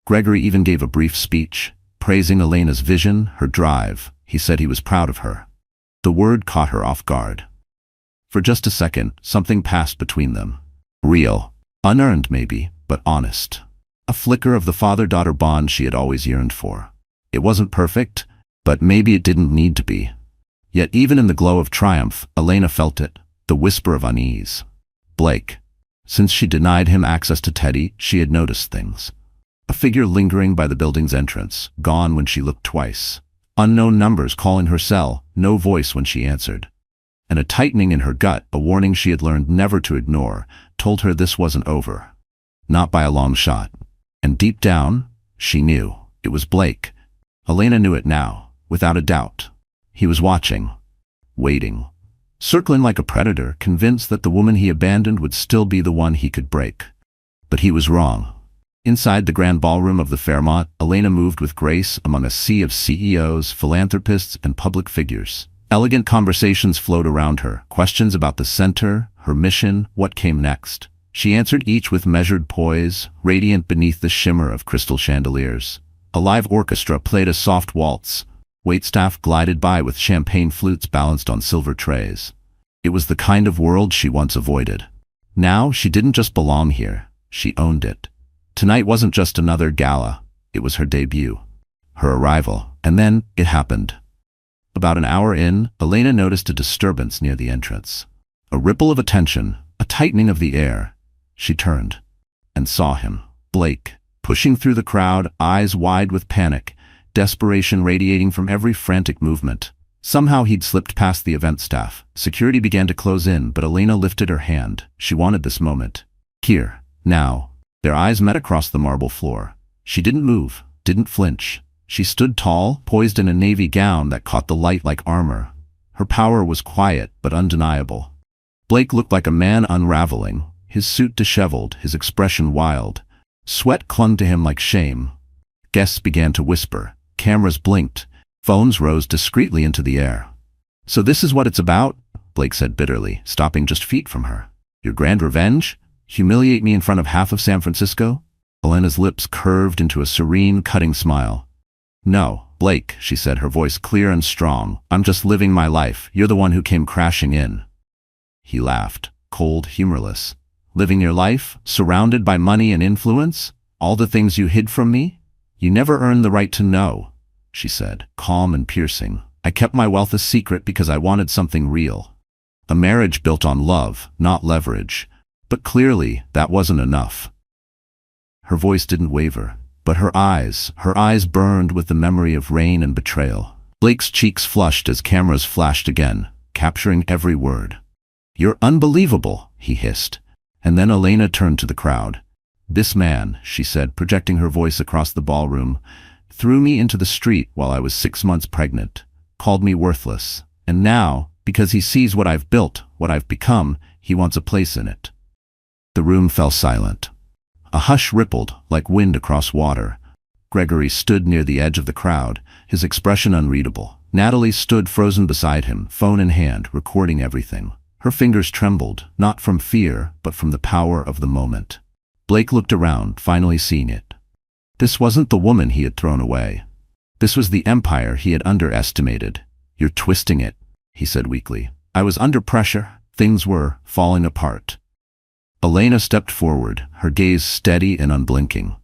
S1: Gregory even gave a brief speech, praising Elena's vision, her drive. He said he was proud of her. The word caught her off guard. For just a second, something passed between them. Real. Unearned maybe, but honest. A flicker of the father-daughter bond she had always yearned for. It wasn't perfect, but maybe it didn't need to be. Yet even in the glow of triumph, Elena felt it, the whisper of unease. Blake. Since she denied him access to Teddy, she had noticed things. A figure lingering by the building's entrance, gone when she looked twice. Unknown numbers calling her cell, no voice when she answered. And a tightening in her gut, a warning she had learned never to ignore, told her this wasn't over. Not by a long shot. And deep down, she knew. It was Blake. Elena knew it now, without a doubt. He was watching. Waiting. Circling like a predator, convinced that the woman he abandoned would still be the one he could break. But he was wrong. Inside the grand ballroom of the Fairmont, Elena moved with grace among a sea of CEOs, philanthropists, and public figures. Elegant conversations flowed around her, questions about the center, her mission, what came next. She answered each with measured poise, radiant beneath the shimmer of crystal chandeliers. A live orchestra played a soft waltz. Waitstaff glided by with champagne flutes balanced on silver trays. It was the kind of world she once avoided. Now she didn't just belong here, she owned it. Tonight wasn't just another gala, it was her debut. Her arrival, and then it happened. About an hour in, Elena noticed a disturbance near the entrance. A ripple of attention, a tightening of the air. She turned and saw him, Blake, pushing through the crowd, eyes wide with panic, desperation radiating from every frantic movement. Somehow he'd slipped past the event staff. Security began to close in, but Elena lifted her hand. She wanted this moment. Here, now. Their eyes met across the marble floor. She didn't move, didn't flinch. She stood tall, poised in a navy gown that caught the light like armor. Her power was quiet but undeniable. Blake looked like a man unraveling, his suit disheveled, his expression wild. Sweat clung to him like shame. Guests began to whisper. Cameras blinked. Phones rose discreetly into the air. So this is what it's about? Blake said bitterly, stopping just feet from her. Your grand revenge? Humiliate me in front of half of San Francisco? Elena's lips curved into a serene, cutting smile. No, Blake, she said, her voice clear and strong. I'm just living my life. You're the one who came crashing in. He laughed, cold, humorless. Living your life, surrounded by money and influence? All the things you hid from me? You never earned the right to know, she said, calm and piercing. I kept my wealth a secret because I wanted something real. A marriage built on love, not leverage. But clearly, that wasn't enough. Her voice didn't waver, but her eyes burned with the memory of rain and betrayal. Blake's cheeks flushed as cameras flashed again, capturing every word. You're unbelievable, he hissed. And then Elena turned to the crowd. This man, she said, projecting her voice across the ballroom, threw me into the street while I was 6 months pregnant, called me worthless, and now, because he sees what I've built, what I've become, he wants a place in it. The room fell silent. A hush rippled, like wind across water. Gregory stood near the edge of the crowd, his expression unreadable. Natalie stood frozen beside him, phone in hand, recording everything. Her fingers trembled, not from fear, but from the power of the moment. Blake looked around, finally seeing it. This wasn't the woman he had thrown away. This was the empire he had underestimated. You're twisting it, he said weakly. I was under pressure. Things were falling apart. Elena stepped forward, her gaze steady and unblinking.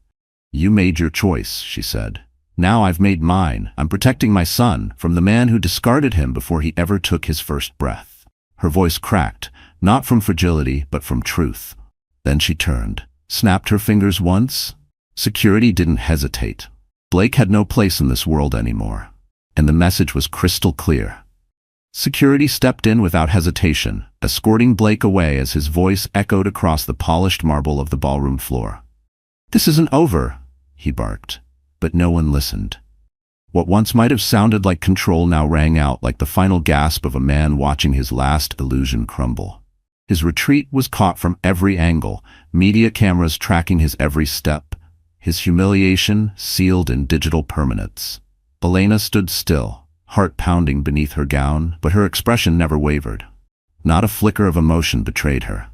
S1: You made your choice, she said. Now I've made mine. I'm protecting my son from the man who discarded him before he ever took his first breath. Her voice cracked, not from fragility, but from truth. Then she turned, snapped her fingers once. Security didn't hesitate. Blake had no place in this world anymore. And the message was crystal clear. Security stepped in without hesitation, escorting Blake away as his voice echoed across the polished marble of the ballroom floor. This isn't over, he barked. But no one listened. What once might have sounded like control now rang out like the final gasp of a man watching his last illusion crumble. His retreat was caught from every angle, media cameras tracking his every step, his humiliation sealed in digital permanence. Elena stood still, heart pounding beneath her gown, but her expression never wavered. Not a flicker of emotion betrayed her.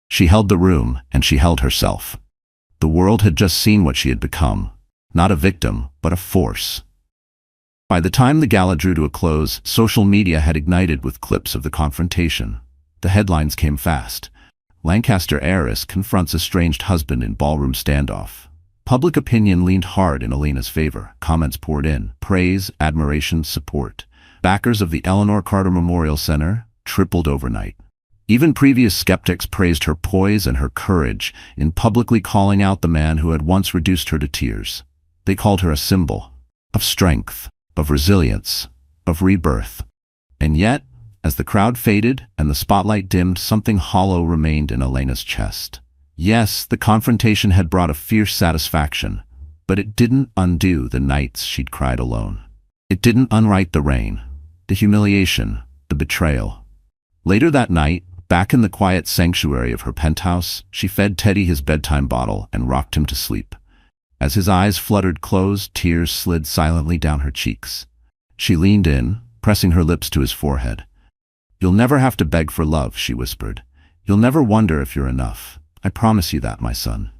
S1: She held the room, and she held herself. The world had just seen what she had become. Not a victim, but a force. By the time the gala drew to a close, social media had ignited with clips of the confrontation. The headlines came fast. Lancaster heiress confronts estranged husband in ballroom standoff. Public opinion leaned hard in Elena's favor. Comments poured in. Praise, admiration, support. Backers of the Eleanor Carter Memorial Center tripled overnight. Even previous skeptics praised her poise and her courage in publicly calling out the man who had once reduced her to tears. They called her a symbol of strength, of resilience, of rebirth. And yet, as the crowd faded and the spotlight dimmed, something hollow remained in Elena's chest. Yes, the confrontation had brought a fierce satisfaction, but it didn't undo the nights she'd cried alone. It didn't unwrite the rain, the humiliation, the betrayal. Later that night, back in the quiet sanctuary of her penthouse, she fed Teddy his bedtime bottle and rocked him to sleep. As his eyes fluttered closed, tears slid silently down her cheeks. She leaned in, pressing her lips to his forehead. You'll never have to beg for love, she whispered. You'll never wonder if you're enough. I promise you that, my son.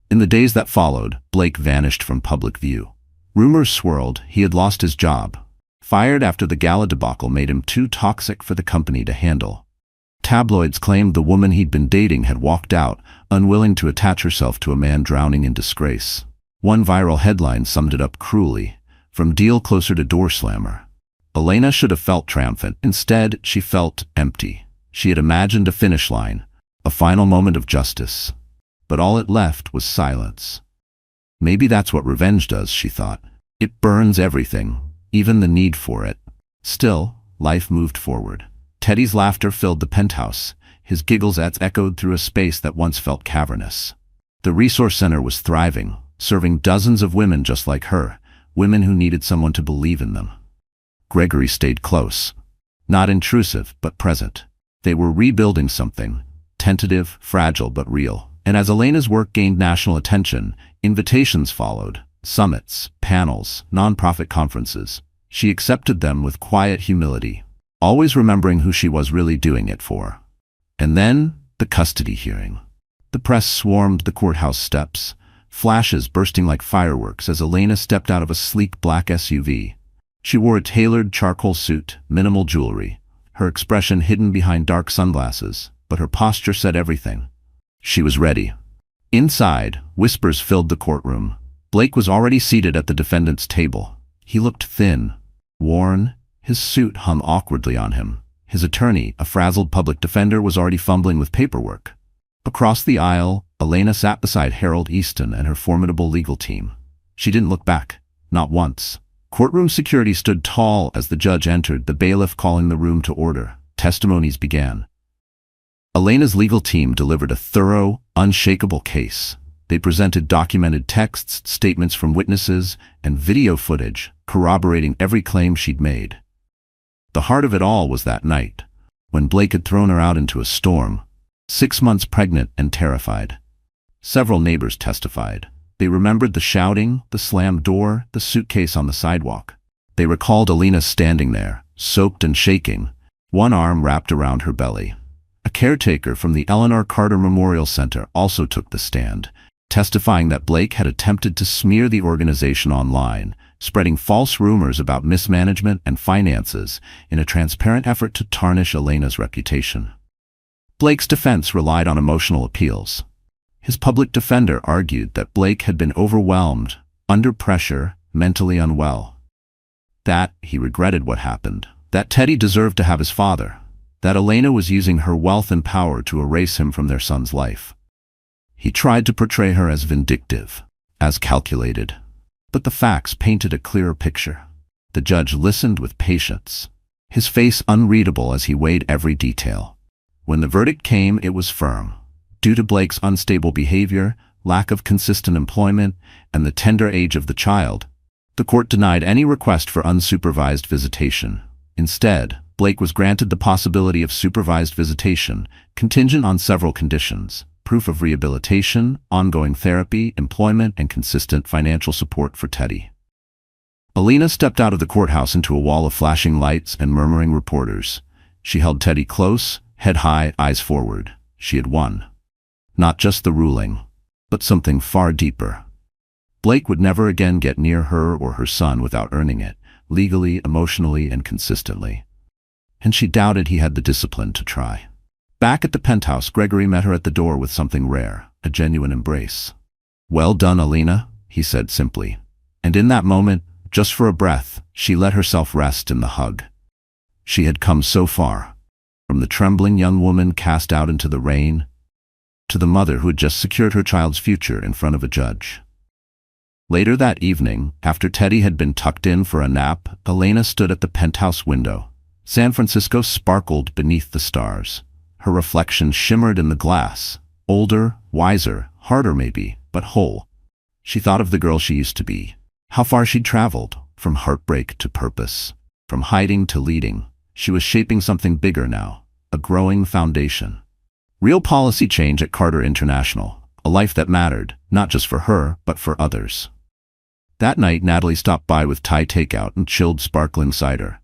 S1: In the days that followed, Blake vanished from public view. Rumors swirled he had lost his job. Fired after the gala debacle made him too toxic for the company to handle. Tabloids claimed the woman he'd been dating had walked out, unwilling to attach herself to a man drowning in disgrace. One viral headline summed it up cruelly: "From deal closer to door slammer." Elena should have felt triumphant. Instead, she felt empty. She had imagined a finish line, a final moment of justice. But all it left was silence. Maybe that's what revenge does, she thought. It burns everything, even the need for it. Still, life moved forward. Teddy's laughter filled the penthouse. His giggles echoed through a space that once felt cavernous. The resource center was thriving, serving dozens of women just like her, women who needed someone to believe in them. Gregory stayed close. Not intrusive, but present. They were rebuilding something, tentative, fragile, but real. And as Elena's work gained national attention, invitations followed: summits, panels, nonprofit conferences. She accepted them with quiet humility, always remembering who she was really doing it for. And then, the custody hearing. The press swarmed the courthouse steps, flashes bursting like fireworks as Elena stepped out of a sleek black SUV. She wore a tailored charcoal suit, minimal jewelry, her expression hidden behind dark sunglasses, but her posture said everything. She was ready. Inside, whispers filled the courtroom. Blake was already seated at the defendant's table. He looked thin, worn. His suit hung awkwardly on him. His attorney, a frazzled public defender, was already fumbling with paperwork. Across the aisle, Elena sat beside Harold Easton and her formidable legal team. She didn't look back, not once. Courtroom security stood tall as the judge entered, the bailiff calling the room to order. Testimonies began. Elena's legal team delivered a thorough, unshakable case. They presented documented texts, statements from witnesses, and video footage corroborating every claim she'd made. The heart of it all was that night, when Blake had thrown her out into a storm, 6 months pregnant and terrified. Several neighbors testified. They remembered the shouting, the slammed door, the suitcase on the sidewalk. They recalled Elena standing there, soaked and shaking, one arm wrapped around her belly. A caretaker from the Eleanor Carter Memorial Center also took the stand, testifying that Blake had attempted to smear the organization online, spreading false rumors about mismanagement and finances in a transparent effort to tarnish Elena's reputation. Blake's defense relied on emotional appeals. His public defender argued that Blake had been overwhelmed, under pressure, mentally unwell. That he regretted what happened. That Teddy deserved to have his father. That Elena was using her wealth and power to erase him from their son's life. He tried to portray her as vindictive, as calculated. But the facts painted a clearer picture. The judge listened with patience, his face unreadable as he weighed every detail. When the verdict came, it was firm. Due to Blake's unstable behavior, lack of consistent employment, and the tender age of the child, the court denied any request for unsupervised visitation. Instead, Blake was granted the possibility of supervised visitation, contingent on several conditions: proof of rehabilitation, ongoing therapy, employment, and consistent financial support for Teddy. Elena stepped out of the courthouse into a wall of flashing lights and murmuring reporters. She held Teddy close, head high, eyes forward. She had won. Not just the ruling, but something far deeper. Blake would never again get near her or her son without earning it, legally, emotionally, and consistently. And she doubted he had the discipline to try. Back at the penthouse, Gregory met her at the door with something rare, a genuine embrace. "Well done, Elena," he said simply. And in that moment, just for a breath, she let herself rest in the hug. She had come so far, from the trembling young woman cast out into the rain, to the mother who had just secured her child's future in front of a judge. Later that evening, after Teddy had been tucked in for a nap, Elena stood at the penthouse window. San Francisco sparkled beneath the stars. Her reflection shimmered in the glass. Older, wiser, harder maybe, but whole. She thought of the girl she used to be. How far she'd traveled, from heartbreak to purpose, from hiding to leading. She was shaping something bigger now, a growing foundation. Real policy change at Carter International, a life that mattered, not just for her, but for others. That night, Natalie stopped by with Thai takeout and chilled sparkling cider.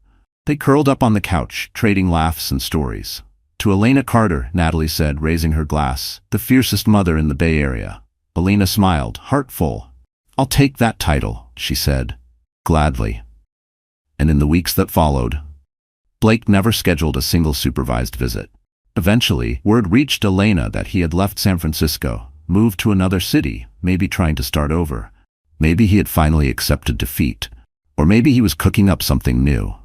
S1: They curled up on the couch, trading laughs and stories. To Elena Carter, Natalie said, raising her glass, the fiercest mother in the Bay Area. Alina smiled, heart full. "I'll take that title," she said. "Gladly." And in the weeks that followed, Blake never scheduled a single supervised visit. Eventually, word reached Elena that he had left San Francisco, moved to another city, maybe trying to start over. Maybe he had finally accepted defeat, or maybe he was cooking up something new.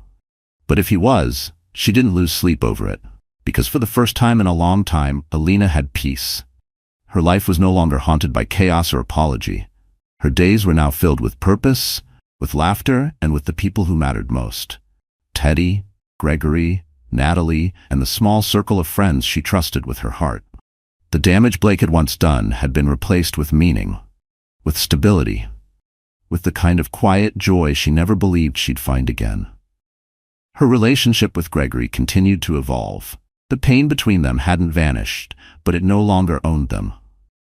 S1: But if he was, she didn't lose sleep over it, because for the first time in a long time, Elena had peace. Her life was no longer haunted by chaos or apology. Her days were now filled with purpose, with laughter, and with the people who mattered most. Teddy, Gregory, Natalie, and the small circle of friends she trusted with her heart. The damage Blake had once done had been replaced with meaning, with stability, with the kind of quiet joy she never believed she'd find again. Her relationship with Gregory continued to evolve. The pain between them hadn't vanished, but it no longer owned them.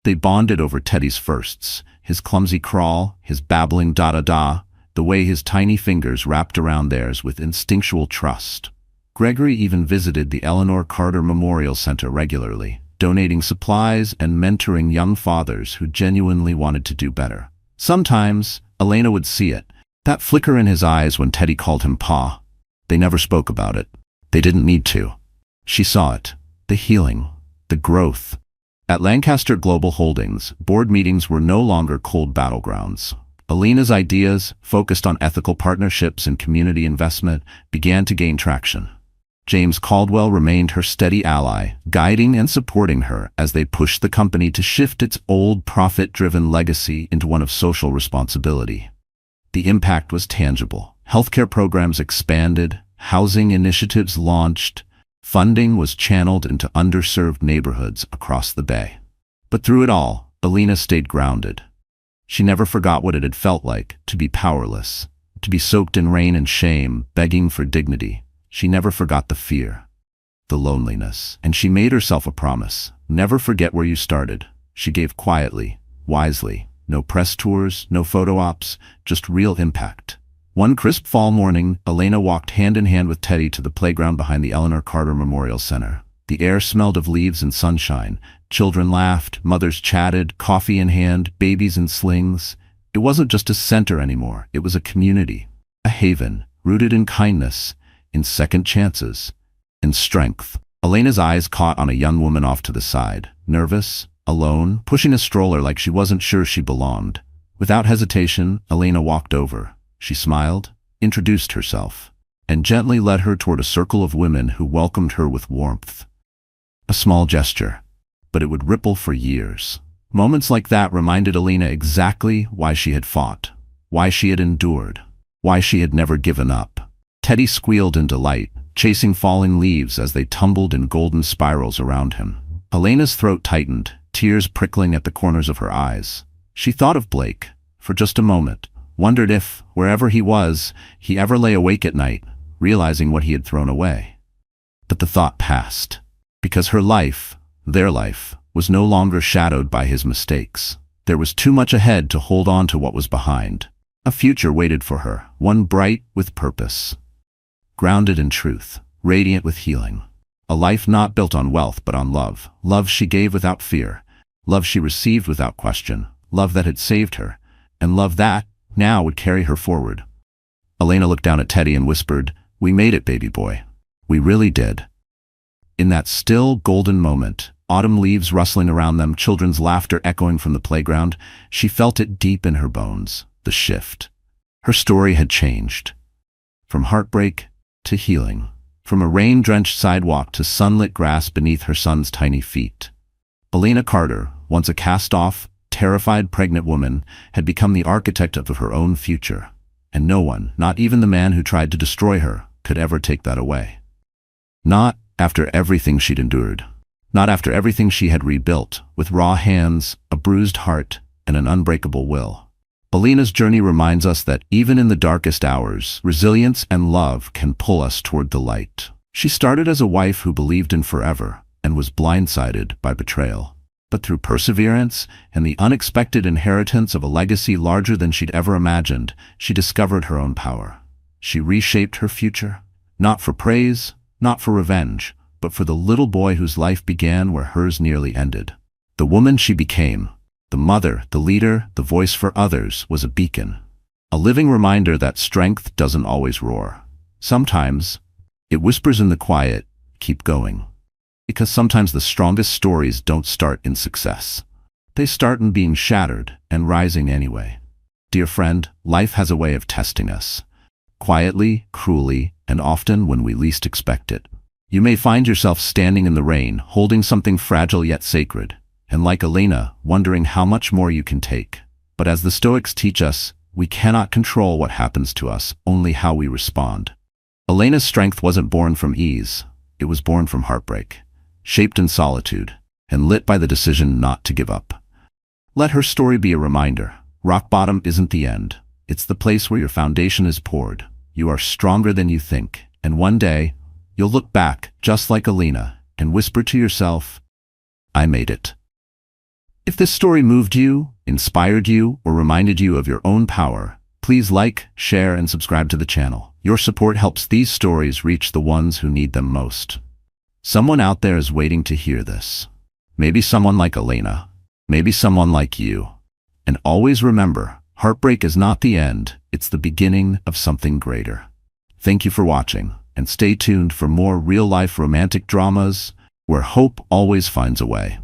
S1: They bonded over Teddy's firsts, his clumsy crawl, his babbling da-da-da, the way his tiny fingers wrapped around theirs with instinctual trust. Gregory even visited the Eleanor Carter Memorial Center regularly, donating supplies and mentoring young fathers who genuinely wanted to do better. Sometimes, Elena would see it, that flicker in his eyes when Teddy called him Pa. They never spoke about it. They didn't need to. She saw it, the healing, the growth. At Lancaster Global Holdings, board meetings were no longer cold battlegrounds. Elena's ideas, focused on ethical partnerships and community investment, began to gain traction. James Caldwell remained her steady ally, guiding and supporting her as they pushed the company to shift its old profit-driven legacy into one of social responsibility. The impact was tangible. Healthcare programs expanded, housing initiatives launched, funding was channeled into underserved neighborhoods across the Bay. But through it all, Elena stayed grounded. She never forgot what it had felt like to be powerless, to be soaked in rain and shame, begging for dignity. She never forgot the fear, the loneliness, and she made herself a promise. Never forget where you started. She gave quietly, wisely. No press tours, no photo ops, just real impact. One crisp fall morning, Elena walked hand in hand with Teddy to the playground behind the Eleanor Carter Memorial Center. The air smelled of leaves and sunshine. Children laughed, mothers chatted, coffee in hand, babies in slings. It wasn't just a center anymore. It was a community, a haven, rooted in kindness, in second chances, in strength. Elena's eyes caught on a young woman off to the side, nervous, alone, pushing a stroller like she wasn't sure she belonged. Without hesitation, Elena walked over. She smiled, introduced herself, and gently led her toward a circle of women who welcomed her with warmth. A small gesture, but it would ripple for years. Moments like that reminded Elena exactly why she had fought, why she had endured, why she had never given up. Teddy squealed in delight, chasing falling leaves as they tumbled in golden spirals around him. Elena's throat tightened, tears prickling at the corners of her eyes. She thought of Blake, for just a moment, wondered if, wherever he was, he ever lay awake at night, realizing what he had thrown away. But the thought passed, because her life, their life, was no longer shadowed by his mistakes. There was too much ahead to hold on to what was behind. A future waited for her, one bright with purpose, grounded in truth, radiant with healing. A life not built on wealth but on love. Love she gave without fear. Love she received without question. Love that had saved her. And love that, now, would carry her forward. Elena looked down at Teddy and whispered, "We made it, baby boy. We really did." In that still, golden moment, autumn leaves rustling around them, children's laughter echoing from the playground, she felt it deep in her bones, the shift. Her story had changed. From heartbreak to healing. From a rain-drenched sidewalk to sunlit grass beneath her son's tiny feet. Elena Carter, once a cast-off, terrified pregnant woman, had become the architect of her own future. And no one, not even the man who tried to destroy her, could ever take that away. Not after everything she'd endured. Not after everything she had rebuilt, with raw hands, a bruised heart, and an unbreakable will. Elena's journey reminds us that even in the darkest hours, resilience and love can pull us toward the light. She started as a wife who believed in forever and was blindsided by betrayal. But through perseverance and the unexpected inheritance of a legacy larger than she'd ever imagined, she discovered her own power. She reshaped her future, not for praise, not for revenge, but for the little boy whose life began where hers nearly ended. The woman she became, The mother, the leader, the voice for others, was a beacon. A living reminder that strength doesn't always roar. Sometimes, it whispers in the quiet, keep going. Because sometimes the strongest stories don't start in success. They start in being shattered and rising anyway. Dear friend, life has a way of testing us. Quietly, cruelly, and often when we least expect it. You may find yourself standing in the rain, holding something fragile yet sacred, and like Elena, wondering how much more you can take. But as the Stoics teach us, we cannot control what happens to us, only how we respond. Elena's strength wasn't born from ease. It was born from heartbreak, shaped in solitude, and lit by the decision not to give up. Let her story be a reminder. Rock bottom isn't the end. It's the place where your foundation is poured. You are stronger than you think, and one day, you'll look back, just like Elena, and whisper to yourself, I made it. If this story moved you, inspired you, or reminded you of your own power, please like, share, and subscribe to the channel. Your support helps these stories reach the ones who need them most. Someone out there is waiting to hear this. Maybe someone like Elena, maybe someone like you. And always remember, heartbreak is not the end, it's the beginning of something greater. Thank you for watching, and stay tuned for more real-life romantic dramas where hope always finds a way.